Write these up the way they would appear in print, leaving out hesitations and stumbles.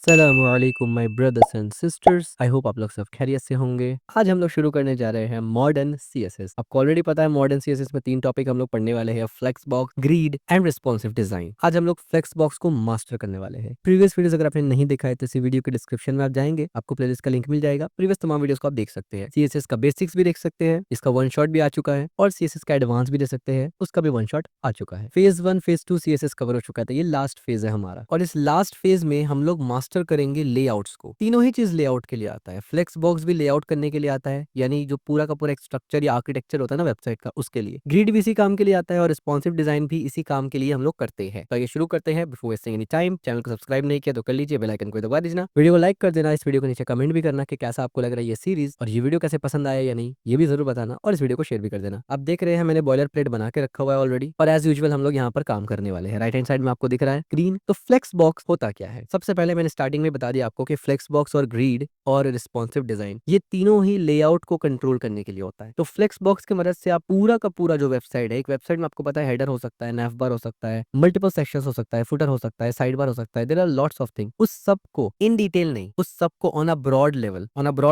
अस्सलामुअलैकुम my brothers and sisters. I hope आप लोग सब खैरियत से होंगे। आज हम लोग शुरू करने जा रहे हैं मॉडर्न सीएसएस। आपको ऑलरेडी पता है मॉडर्न सीएसएस में 3 टॉपिक हम लोग पढ़ने वाले हैं, flex box, grid and responsive design. आज हम लोग फ्लेक्स बॉक्स को मास्टर करने वाले हैं। प्रीवियस वीडियोस अगर आपने नहीं देखा है तो इसी वीडियो के डिस्क्रिप्शन में आप जाएंगे, आपको प्लेलिस्ट का लिंक मिल जाएगा। प्रीवियस तमाम वीडियोस को आप देख सकते हैं। सीएसएस का बेसिक्स भी देख सकते हैं, इसका वन शॉट भी आ चुका है, और सीएसएस का एडवांस भी दे सकते हैं, उसका भी वन शॉट आ चुका है। फेज 1 फेज 2 सीएसएस कवर हो चुका है, तो ये लास्ट फेज है हमारा। और इस लास्ट फेज में हम लोग मास्टर करेंगे लेआउट्स को। तीनों ही चीज लेआउट के लिए आता है। फ्लेक्स बॉक्स भी लेआउट करने के लिए आता है, यानी जो पूरा का पूरा एक स्ट्रक्चर या आर्किटेक्चर होता है ना वेबसाइट का, उसके लिए। ग्रिड भी इसी काम के लिए आता है, और रिस्पॉन्सिव डिजाइन भी इसी काम के लिए हम लोग करते हैं। तो ये शुरू करते हैं। Before wasting any time, channel को सब्सक्राइब नहीं किया तो कर लीजिए, बेल आइकन को दबा दीजिए, वीडियो को लाइक कर देना, इस वीडियो को नीचे कमेंट भी करना कि कैसा आपको लग रहा है ये सीरीज, और ये वीडियो कैसे पसंद आया या नहीं ये भी जरूर बताना, और इस वीडियो को शेयर भी कर देना। आप देख रहे हैं मैंने बॉयलर प्लेट बना के रखा हुआ है ऑलरेडी, और एज यूजुअल हम लोग यहाँ पर काम करने वाले हैं। राइट हैंड साइड में आपको दिख रहा है ग्रीन। तो फ्लेक्स बॉक्स होता क्या है? सबसे पहले मैंने स्टार्टिंग में बता दिया आपको कि फ्लेक्स बॉक्स और ग्रिड और रिस्पॉन्सिव डिजाइन, ये तीनों ही लेआउट को कंट्रोल करने के लिए होता है। तो फ्लेक्स बॉक्स की मदद से आप पूरा का पूरा जो वेबसाइट है, एक वेबसाइट में आपको पता है हेडर हो सकता है, नैव बार हो सकता है, मल्टीपल सेक्शंस हो सकता है, फुटर हो सकता है, साइड बार हो सकता है, there are lots of thing. उस सब को इन डिटेल नहीं, उस सब को ऑन अ ब्रॉड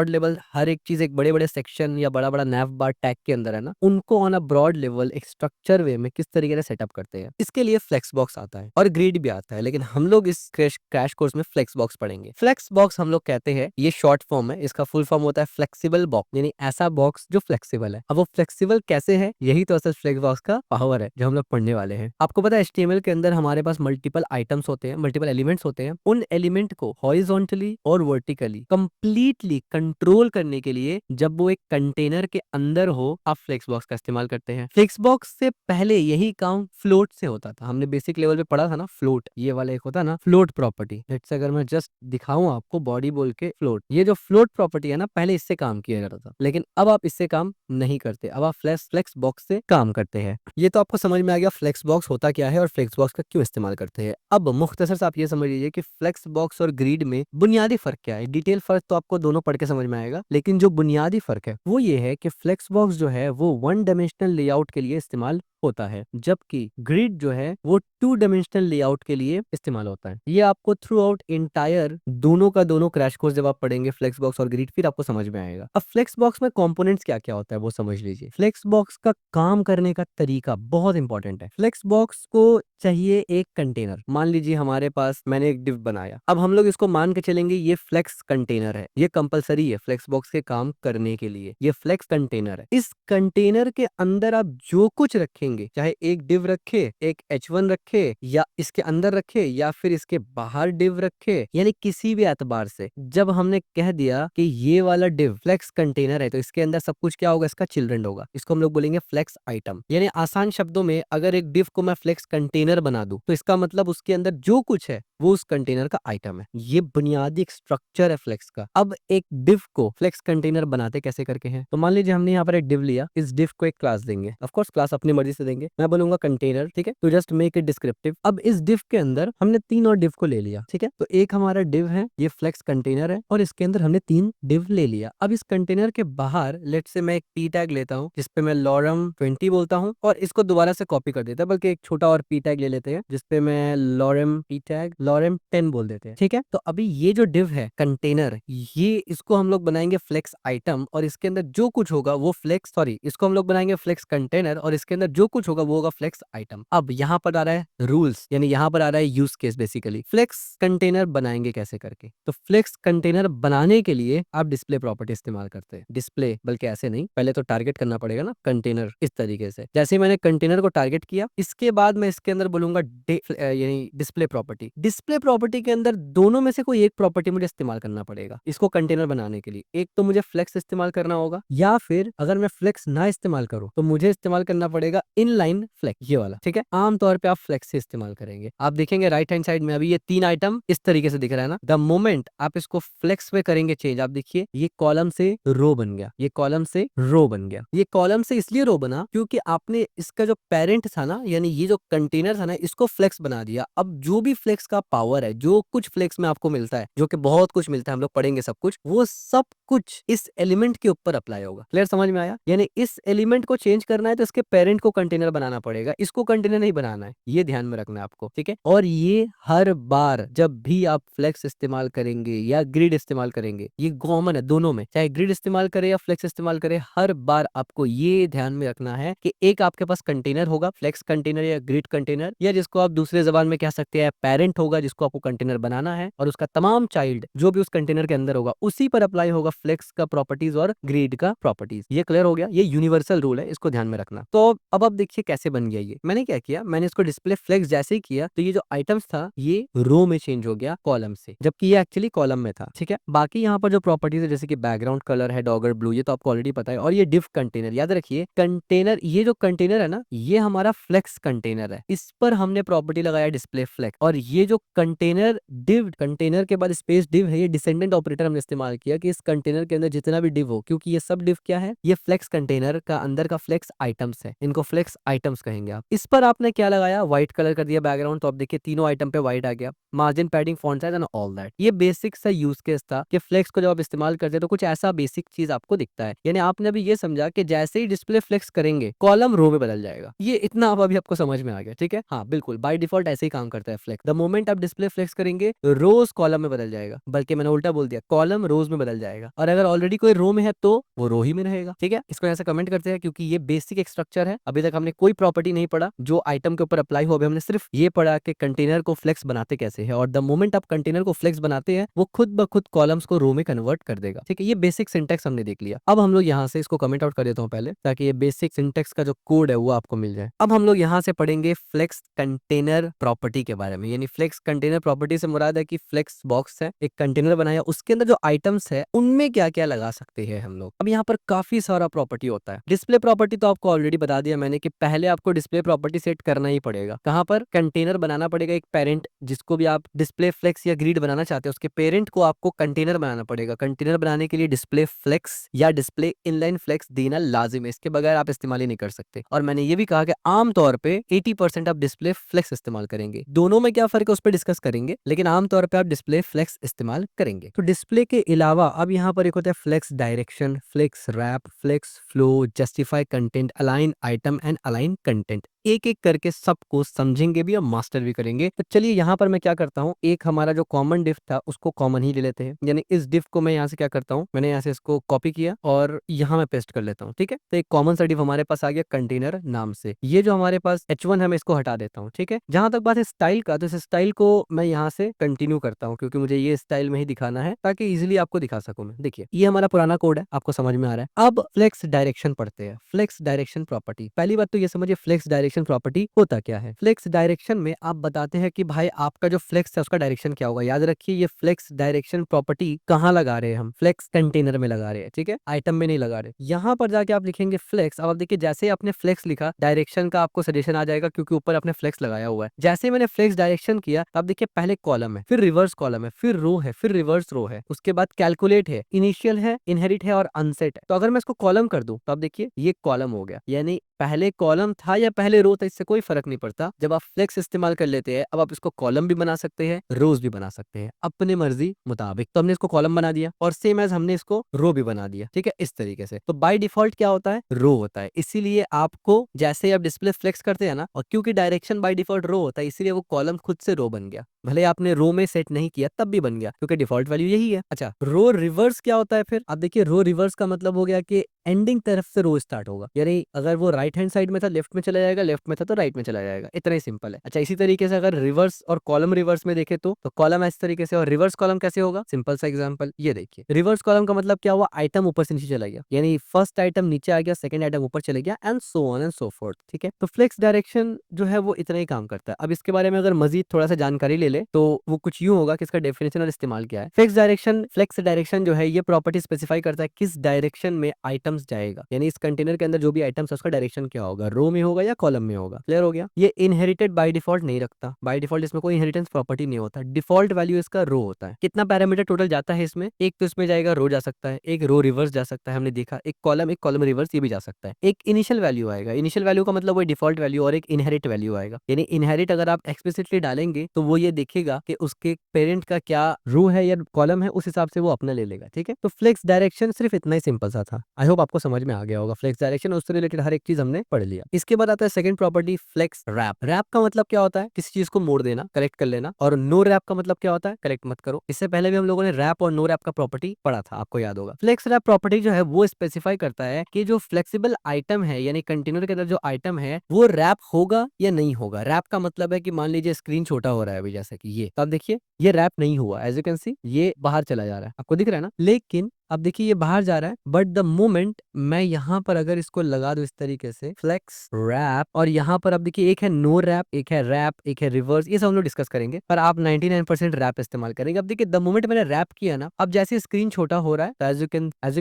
लेवल, हर एक चीज एक बड़े बड़े सेक्शन या बड़ा बड़ा नैव बार टैग के अंदर है ना, उनको ऑन अ ब्रॉड लेवल एक स्ट्रक्चर वे में किस तरीके से सेटअप करते हैं, इसके लिए फ्लेक्स बॉक्स आता है। और ग्रिड भी आता है, लेकिन हम लोग इस क्रैश कोर्स में फ्लेक्स बॉक्स पढ़ेंगे। फ्लेक्स बॉक्स हम लोग कहते हैं, ये शॉर्ट फॉर्म है, इसका फुल फॉर्म होता है फ्लेक्सिबल बॉक्स, यानी ऐसा बॉक्स जो फ्लेक्सिबल है। अब वो फ्लेक्सिबल कैसे है, यही तो असल फ्लेक्स बॉक्स का पावर है जो हम लोग पढ़ने वाले हैं। आपको पता है एचटीएमएल के अंदर हमारे पास मल्टीपल आइटम्स होते हैं, मल्टीपल एलिमेंट्स होते हैं। उन एलिमेंट को हॉरिजॉन्टली और वर्टिकली कंप्लीटली कंट्रोल करने के लिए जब वो एक कंटेनर के अंदर हो, आप फ्लेक्स बॉक्स का इस्तेमाल करते हैं। फ्लेक्स बॉक्स से पहले यही काम फ्लोट से होता था। हमने बेसिक लेवल पे पढ़ा था ना, फ्लोट, ये वाला एक होता ना फ्लोट प्रॉपर्टी। लेट्स से अगर मैं जस्ट दिखाऊं आपको बॉडी बोल के फ्लोट, ये जो फ्लोट प्रॉपर्टी है ना, पहले इससे काम किया जाता था, लेकिन अब आप इससे काम नहीं करते, अब आप फ्लेक्स बॉक्स से काम करते हैं। ये तो आपको समझ में आ गया फ्लेक्स बॉक्स होता क्या है और फ्लेक्स बॉक्स का क्यों इस्तेमाल करते हैं। अब मुख्तसर से आप ये समझ लीजिए कि फ्लेक्स बॉक्स और ग्रिड में बुनियादी फर्क क्या है। डिटेल फर्क तो आपको दोनों पढ़ के समझ में आएगा, लेकिन जो बुनियादी फर्क है वो ये है कि फ्लेक्स बॉक्स जो है वो 1 डायमेंशनल लेआउट के लिए इस्तेमाल होता है, जबकि ग्रिड जो है वो 2 डायमेंशनल लेआउट के लिए इस्तेमाल होता है। ये आपको थ्रू आउट इंटायर दोनों का दोनों क्रैश कोर्स जब आप पढ़ेंगे फ्लेक्स बॉक्स और ग्रिड, फिर आपको समझ में आएगा। अब फ्लेक्स बॉक्स में कंपोनेंट्स क्या क्या होता है वो समझ लीजिए। फ्लेक्स बॉक्स का काम करने का तरीका बहुत इंपॉर्टेंट है। फ्लेक्स बॉक्स को चाहिए एक कंटेनर। मान लीजिए हमारे पास मैंने एक डिव बनाया, अब हम लोग इसको मान के चलेंगे ये फ्लेक्स कंटेनर है, ये कंपलसरी है फ्लेक्स बॉक्स के काम करने के लिए, ये फ्लेक्स कंटेनर है। इस कंटेनर के अंदर आप जो कुछ रखेंगे, चाहे एक डिव रखे, एक H1 रखे, या इसके अंदर रखे या फिर इसके बाहर डिव रखे, यानी किसी भी एतबार से जब हमने कह दिया कि ये वाला डिव फ्लेक्स कंटेनर है, तो इसके अंदर सब कुछ क्या होगा, इसका चिल्ड्रन होगा। इसको हम लोग बोलेंगे फ्लेक्स आइटम। यानी आसान शब्दों में अगर एक डिव को मैं फ्लेक्स कंटेनर बना दूं, तो इसका मतलब उसके अंदर जो कुछ है वो उस कंटेनर का आइटम है। ये बुनियादी स्ट्रक्चर है फ्लेक्स का। अब एक डिव को फ्लेक्स कंटेनर बनाते कैसे करके हैं, तो मान लीजिए हमने यहाँ पर एक डिव लिया, इस डिव को एक क्लास देंगे, ऑफ कोर्स क्लास अपनी मर्जी से देंगे, मैं बोलूंगा कंटेनर, ठीक है, तो जस्ट मेक इट डिस्क्रिप्टिव। अब इस डिव के अंदर हमने 3 और डिव को ले लिया, ठीक है, तो एक हमारा डिव है, ये फ्लेक्स कंटेनर है, और इसके अंदर हमने 3 डिव ले लिया। अब इस कंटेनर के बाहर लेट से मैं एक पी टैग लेता हूँ, जिसपे मैं लॉरम 20 बोलता हूँ, और इसको दोबारा से कॉपी कर देता है, बल्कि एक छोटा और पी टैग ले लेते हैं जिसपे मैं लॉरम पी टैग लॉरम 10 बोल देते हैं, ठीक है। तो अभी ये जो डिव है कंटेनर, ये इसको हम लोग बनाएंगे फ्लेक्स आइटम, और इसके अंदर जो कुछ होगा वो फ्लेक्स, सॉरी, इसको हम लोग बनाएंगे फ्लेक्स कंटेनर, और इसके अंदर जो कुछ होगा वो होगा फ्लेक्स आइटम। अब यहाँ पर आ रहा है रूल्स, यानी यहाँ पर आ रहा है use case. Basically flex container बनाएंगे कैसे करके, तो फ्लेक्स कंटेनर बनाने के लिए आप डिस्प्ले प्रॉपर्टी इस्तेमाल करते हैं। डिस्प्ले बल्कि ऐसे नहीं, पहले तो टारगेट करना पड़ेगा ना कंटेनर, इस तरीके से। जैसे ही मैंने कंटेनर को टारगेट किया, इसके बाद मैं इसके अंदर बोलूंगा यानी डिस्प्ले प्रॉपर्टी। डिस्प्ले प्रॉपर्टी के अंदर दोनों में से कोई एक प्रॉपर्टी मुझे इस्तेमाल करना पड़ेगा इसको कंटेनर बनाने के लिए। एक तो मुझे फ्लेक्स इस्तेमाल करना होगा, या फिर अगर मैं फ्लेक्स ना इस्तेमाल करूं तो मुझे इस्तेमाल करना पड़ेगा इनलाइन फ्लेक्स, ये वाला, ठीक है। आमतौर पे आप फ्लेक्स से इस्तेमाल करेंगे। आप देखेंगे राइट हैंड साइड में अभी ये 3 आइटम इस तरीके से दिख रहा है ना, द मोमेंट आप इसको फ्लेक्स पे करेंगे चेंज, आप देखिए ये कॉलम से रो बन गया, ये कॉलम से रो बन गया। ये कॉलम से इसलिए रो बना क्योंकि आपने इसका जो पेरेंट था ना, यानी ये जो कंटेनर था ना, इसको फ्लेक्स बना दिया। अब जो भी फ्लेक्स का पावर है, जो कुछ फ्लेक्स में आपको मिलता है, जो कि बहुत कुछ मिलता है, हम लोग पढ़ेंगे सब कुछ, वो सब कुछ इस एलिमेंट के ऊपर अप्लाई होगा। क्लियर, समझ में आया? यानी इस एलिमेंट को चेंज करना है तो इसके पेरेंट को कंटेनर बनाना पड़ेगा, इसको कंटेनर नहीं बनाना है, ये ध्यान में रखना है आपको, ठीक है। और ये हर बार जब भी आप फ्लेक्स इस्तेमाल करेंगे या ग्रिड इस्तेमाल करेंगे, ये कॉमन है दोनों में, चाहे ग्रिड इस्तेमाल करे या फ्लेक्स इस्तेमाल करे, हर बार आपको ये ध्यान में रखना है कि एक आपके पास कंटेनर होगा, फ्लेक्स कंटेनर या ग्रिड कंटेनर, या जिसको आप दूसरे जबान में कह सकते हैं पेरेंट होगा, जिसको आपको कंटेनर बनाना है, और उसका तमाम चाइल्ड जो भी उस कंटेनर के अंदर होगा उसी पर अप्लाई होगा फ्लेक्स का प्रॉपर्टीज और ग्रिड का प्रॉपर्टीज। ये क्लियर हो गया, ये यूनिवर्सल रूल है, इसको ध्यान में रखना। तो अब आप देखिए कैसे बन गया ये। मैंने क्या किया, मैंने इसको डिस्प्ले फ्लेक्स जैसे ही किया तो ये जो आइटम्स था ये रो में चेंज हो गया कॉलम से, जबकि ये एक्चुअली कॉलम में था, ठीक है। बाकी यहाँ पर जो प्रॉपर्टीज है जैसे कि बैकग्राउंड कलर है डॉगर ब्लू, ये तो आपको ऑलरेडी पता है। और ये डिव कंटेनर, याद रखिए कंटेनर, ये जो कंटेनर है ना ये हमारा फ्लेक्स कंटेनर है, इस पर हमने प्रॉपर्टी लगाया डिस्प्ले फ्लेक्स। और ये जो कंटेनर डिव, कंटेनर के बाद स्पेस डिव है, ये डिसेंडेंट ऑपरेटर हमने इस्तेमाल किया कि इस कंटेनर के अंदर जितना भी डिव हो, क्योंकि ये सब डिव क्या है, ये फ्लेक्स कंटेनर का अंदर का फ्लेक्स आइटम्स है, इनको फ्लेक्स आइटम्स कहेंगे आप। इस पर आपने क्या लगाया, व्हाइट कलर कर दिया बैकग्राउंड, तो आप देखिए तीनों आइटम पे व्हाइट आ गया, margin padding font size and all that. ये बेसिक सा यूज केस था कि फ्लेक्स को जब आप इस्तेमाल करते हैं तो कुछ ऐसा बेसिक चीज आपको दिखता है, यानी आपने अभी ये समझा कि जैसे ही डिस्प्ले फ्लेक्स करेंगे कॉलम रो में बदल जाएगा। ये इतना अब अभी आपको समझ में आ गया, ठीक है। हाँ बिल्कुल, बाय डिफॉल्ट ऐसे ही काम करता है फ्लेक्स। द मोमेंट आप डिस्प्ले फ्लेक्स करेंगे रोज कॉलम में बदल जाएगा, बल्कि मैंने उल्टा बोल दिया, कॉलम रोज में बदल जाएगा। और अगर ऑलरेडी कोई रो में है तो वो रो ही में रहेगा, ठीक है। इसको ऐसे कमेंट करते हैं क्योंकि ये बेसिक एक स्ट्रक्चर है, अभी तक हमने कोई प्रॉपर्टी नहीं पढ़ा जो आइटम के ऊपर अप्लाई हो, अभी हमने सिर्फ ये पढ़ा कि कंटेनर को फ्लेक्स बनाते कैसे है। और द मोमेंट आप कंटेनर को फ्लेक्स बनाते हैं वो खुद ब खुद कॉलम्स को रो में कन्वर्ट कर देगा, ठीक है। ये बेसिक सिंटेक्स हमने देख लिया। अब हम लोग यहाँ से इसको कमेंट आउट कर देता हूँ पहले, ताकि ये बेसिक सिंटेक्स का जो कोड है वो आपको मिल जाए। अब हम लोग यहाँ से पढ़ेंगे फ्लेक्स कंटेनर प्रॉपर्टी के बारे में, यानी फ्लेक्स कंटेनर प्रॉपर्टी से मुराद है कि फ्लेक्स बॉक्स है, एक कंटेनर बनाया, उसके अंदर जो आइटम्स है उनमें क्या क्या लगा सकते हैं हम लोग। अब यहाँ पर काफी सारा प्रॉपर्टी होता है। डिस्प्ले प्रॉपर्टी तो आपको ऑलरेडी बता दिया मैंने कि पहले आपको डिस्प्ले प्रॉपर्टी सेट करना ही पड़ेगा। कहाँ पर, कंटेनर बनाना पड़ेगा एक पेरेंट, जिसको भी आप डिस्प्ले फ्लेक्स या ग्रिड बनाना चाहते हैं उसके पेरेंट को आपको कंटेनर बनाना पड़ेगा। कंटेनर बनाने के लिए डिस्प्ले फ्लेक्स या डिस्प्ले इनलाइन फ्लेक्स देना लाजिम है, इसके बगैर आप इस्तेमाल ही नहीं कर सकते। और मैंने ये भी कहा कि आमतौर पे 80% आप डिस्प्ले फ्लेक्स इस्तेमाल करेंगे। दोनों में क्या फर्क है उस पर डिस्कस करेंगे, लेकिन आमतौर पे आप डिस्प्ले फ्लेक्स इस्तेमाल करेंगे। तो डिस्प्ले के अलावा अब यहाँ पर एक होता है flex direction, flex wrap, flex flow, justify content, align item and align content. एक एक करके सबको समझेंगे भी और मास्टर भी करेंगे। तो चलिए यहाँ पर मैं क्या करता हूँ, एक हमारा जो कॉमन डिफ था उसको कॉमन ही ले लेते हैं, यानी इस डिफ को मैं यहाँ से क्या करता हूँ, मैंने यहाँ से इसको कॉपी किया और यहाँ मैं पेस्ट कर लेता हूँ, ठीक है। तो एक कॉमन सा डिफ हमारे पास आ गया कंटेनर नाम से। ये जो हमारे पास H1 है मैं इसको हटा देता हूँ, ठीक है। जहां तक बात है स्टाइल का, तो इस स्टाइल को मैं यहाँ से कंटिन्यू करता हूँ क्योंकि मुझे ये स्टाइल में ही दिखाना है ताकि इजिली आपको दिखा सकूं मैं। देखिए ये हमारा पुराना कोड है, आपको समझ में आ रहा है। अब फ्लेक्स डायरेक्शन पढ़ते हैं, फ्लेक्स डायरेक्शन प्रॉपर्टी। पहली बात तो ये समझिए फ्लेक्स डायरेक्शन प्रॉपर्टी होता क्या है। फ्लेक्स डायरेक्शन में आप बताते हैं कि भाई आपका जो फ्लेक्स है उसका डायरेक्शन क्या होगा। याद रखिए ये फ्लेक्स डायरेक्शन प्रॉपर्टी कहाँ लगा रहे हैं हम, फ्लेक्स कंटेनर में लगा रहे हैं, ठीक है, आइटम में नहीं लगा रहे। यहाँ पर जाके आप लिखेंगे फ्लेक्स। अब आप देखिए जैसे आपने फ्लेक्स लिखा डायरेक्शन का आपको सजेशन आ जाएगा क्योंकि ऊपर आपने फ्लेक्स लगाया हुआ है। जैसे मैंने फ्लेक्स डायरेक्शन किया आप देखिए पहले कॉलम है, फिर रिवर्स कॉलम है, फिर रो है, फिर रिवर्स रो है, उसके बाद कैलकुलेट है, इनिशियल है, इनहेरिट है और अनसेट है। तो अगर मैं इसको कॉलम कर दूं तो आप देखिए ये कॉलम हो गया, यानी पहले कॉलम था या पहले रो था इससे कोई फर्क नहीं पड़ता। जब आप फ्लेक्स इस्तेमाल कर लेते हैं अब आप इसको कॉलम भी बना सकते हैं, रोज भी बना सकते हैं अपने मर्जी मुताबिक। तो हमने इसको कॉलम बना दिया और सेम एज हमने इसको रो भी बना दिया, ठीक है, इस तरीके से। तो बाय डिफॉल्ट क्या होता है, रो होता है। इसीलिए आपको जैसे आप डिस्प्ले फ्लेक्स करते हैं ना, और क्योंकि डायरेक्शन बाय डिफॉल्ट रो होता है इसीलिए वो कॉलम खुद से रो बन गया, भले आपने रो में सेट नहीं किया तब भी बन गया क्योंकि डिफॉल्ट वैल्यू यही है। अच्छा रो रिवर्स क्या होता है फिर, आप देखिए रो रिवर्स का मतलब हो गया कि एंडिंग तरफ से रो स्टार्ट होगा, यानी अगर वो राइट हैंड साइड में था लेफ्ट में चला जाएगा, लेफ्ट में था तो राइट में चला जाएगा, इतना ही सिंपल है। अच्छा इसी तरीके से अगर रिवर्स और कॉलम रिवर्स में देखे तो कॉलम इस तरीके से और रिवर्स कॉलम कैसे होगा, सिंपल सा एग्जांपल ये देखिए। रिवर्स कॉलम का मतलब क्या हुआ, आइटम ऊपर से नीचे चला गया, यानी फर्स्ट आइटम नीचे आ गया, सेकंड आइटम ऊपर चले गया and so on and so fourth, ठीक है। तो फ्लेक्स डायरेक्शन जो है वो इतना ही काम करता है। अब इसके बारे में अगर मजीद थोड़ा सा जानकारी ले ले तो वो कुछ यूं होगा कि इसका डेफिनेशन और इस्तेमाल क्या है। फ्लेक्स डायरेक्शन जो है ये प्रॉपर्टी स्पेसिफाई करता है किस डायरेक्शन में आइटम्स जाएगा, यानी इस कंटेनर के अंदर जो भी आइटम्स है उसका डायरेक्शन क्या होगा, रो में होगा या कॉलम कॉलम में होगा। क्लियर हो गया? ये इनहेरिटेड बाय डिफॉल्ट नहीं रखता, बाय डिफॉल्ट इसमें कोई इनहेरिटेंस प्रॉपर्टी नहीं होता, डिफॉल्ट वैल्यू इसका रो होता है। कितना पैरामीटर टोटल जाता है इसमें? एक तो इसमें जाएगा रो जा सकता है, एक रो रिवर्स जा सकता है, हमने देखा एक कॉलम रिवर्स ये भी जा सकता है, एक इनिशियल वैल्यू आएगा। इनिशियल वैल्यू का मतलब वो डिफॉल्ट वैल्यू, और एक इनहेरिट वैल्यू आएगा। यानी इनहेरिट अगर आप एक्सप्लिसिटली डालेंगे तो वो ये देखेगा कि उसके पेरेंट का क्या रो है या कॉलम है, उस हिसाब से वो अपना ले लेगा। ठीक है, तो फ्लेक्स डायरेक्शन सिर्फ इतना ही सिंपल सा था। आई होप आपको समझ में आ गया होगा। फ्लेक्स डायरेक्शन उससे रिलेटेड हर एक चीज हमने पढ़ लिया। इसके बाद आता है second property, flex wrap. Wrap का मतलब क्या होता है? किसी चीज को मोड़ देना, करेक्ट कर लेना। और नो रैप का मतलब क्या होता है? करेक्ट मत करो। इससे पहले भी हम लोगों ने रैप और नो रैप का प्रॉपर्टी पढ़ा था, आपको याद होगा। फ्लेक्स रैप प्रॉपर्टी जो है वो स्पेसिफाई करता है कि जो फ्लेक्सिबल आइटम है, यानी कंटेनर के अंदर जो आइटम है वो रैप होगा या नहीं होगा। रैप का मतलब है कि मान लीजिए स्क्रीन छोटा हो रहा है अभी, जैसे कि ये, तो आप देखिए ये रैप नहीं हुआ। एज यू कैन सी ये बाहर चला जा रहा है, आपको दिख रहा है ना। लेकिन अब देखिए ये बाहर जा रहा है, बट द मोमेंट मैं यहाँ पर अगर इसको लगा दूं इस तरीके से, फ्लेक्स रैप, और यहाँ पर अब देखिए एक है नो रैप, एक है रैप, एक है रिवर्स, ये सब हम लोग डिस्कस करेंगे, पर आप 99% रैप इस्तेमाल करेंगे। अब देखिए द मोमेंट मैंने रैप किया ना, अब जैसे स्क्रीन छोटा हो रहा है, तो as you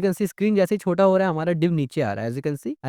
can see screen जैसे ही छोटा हो रहा है हमारा डिव नीचे आ रहा है। एज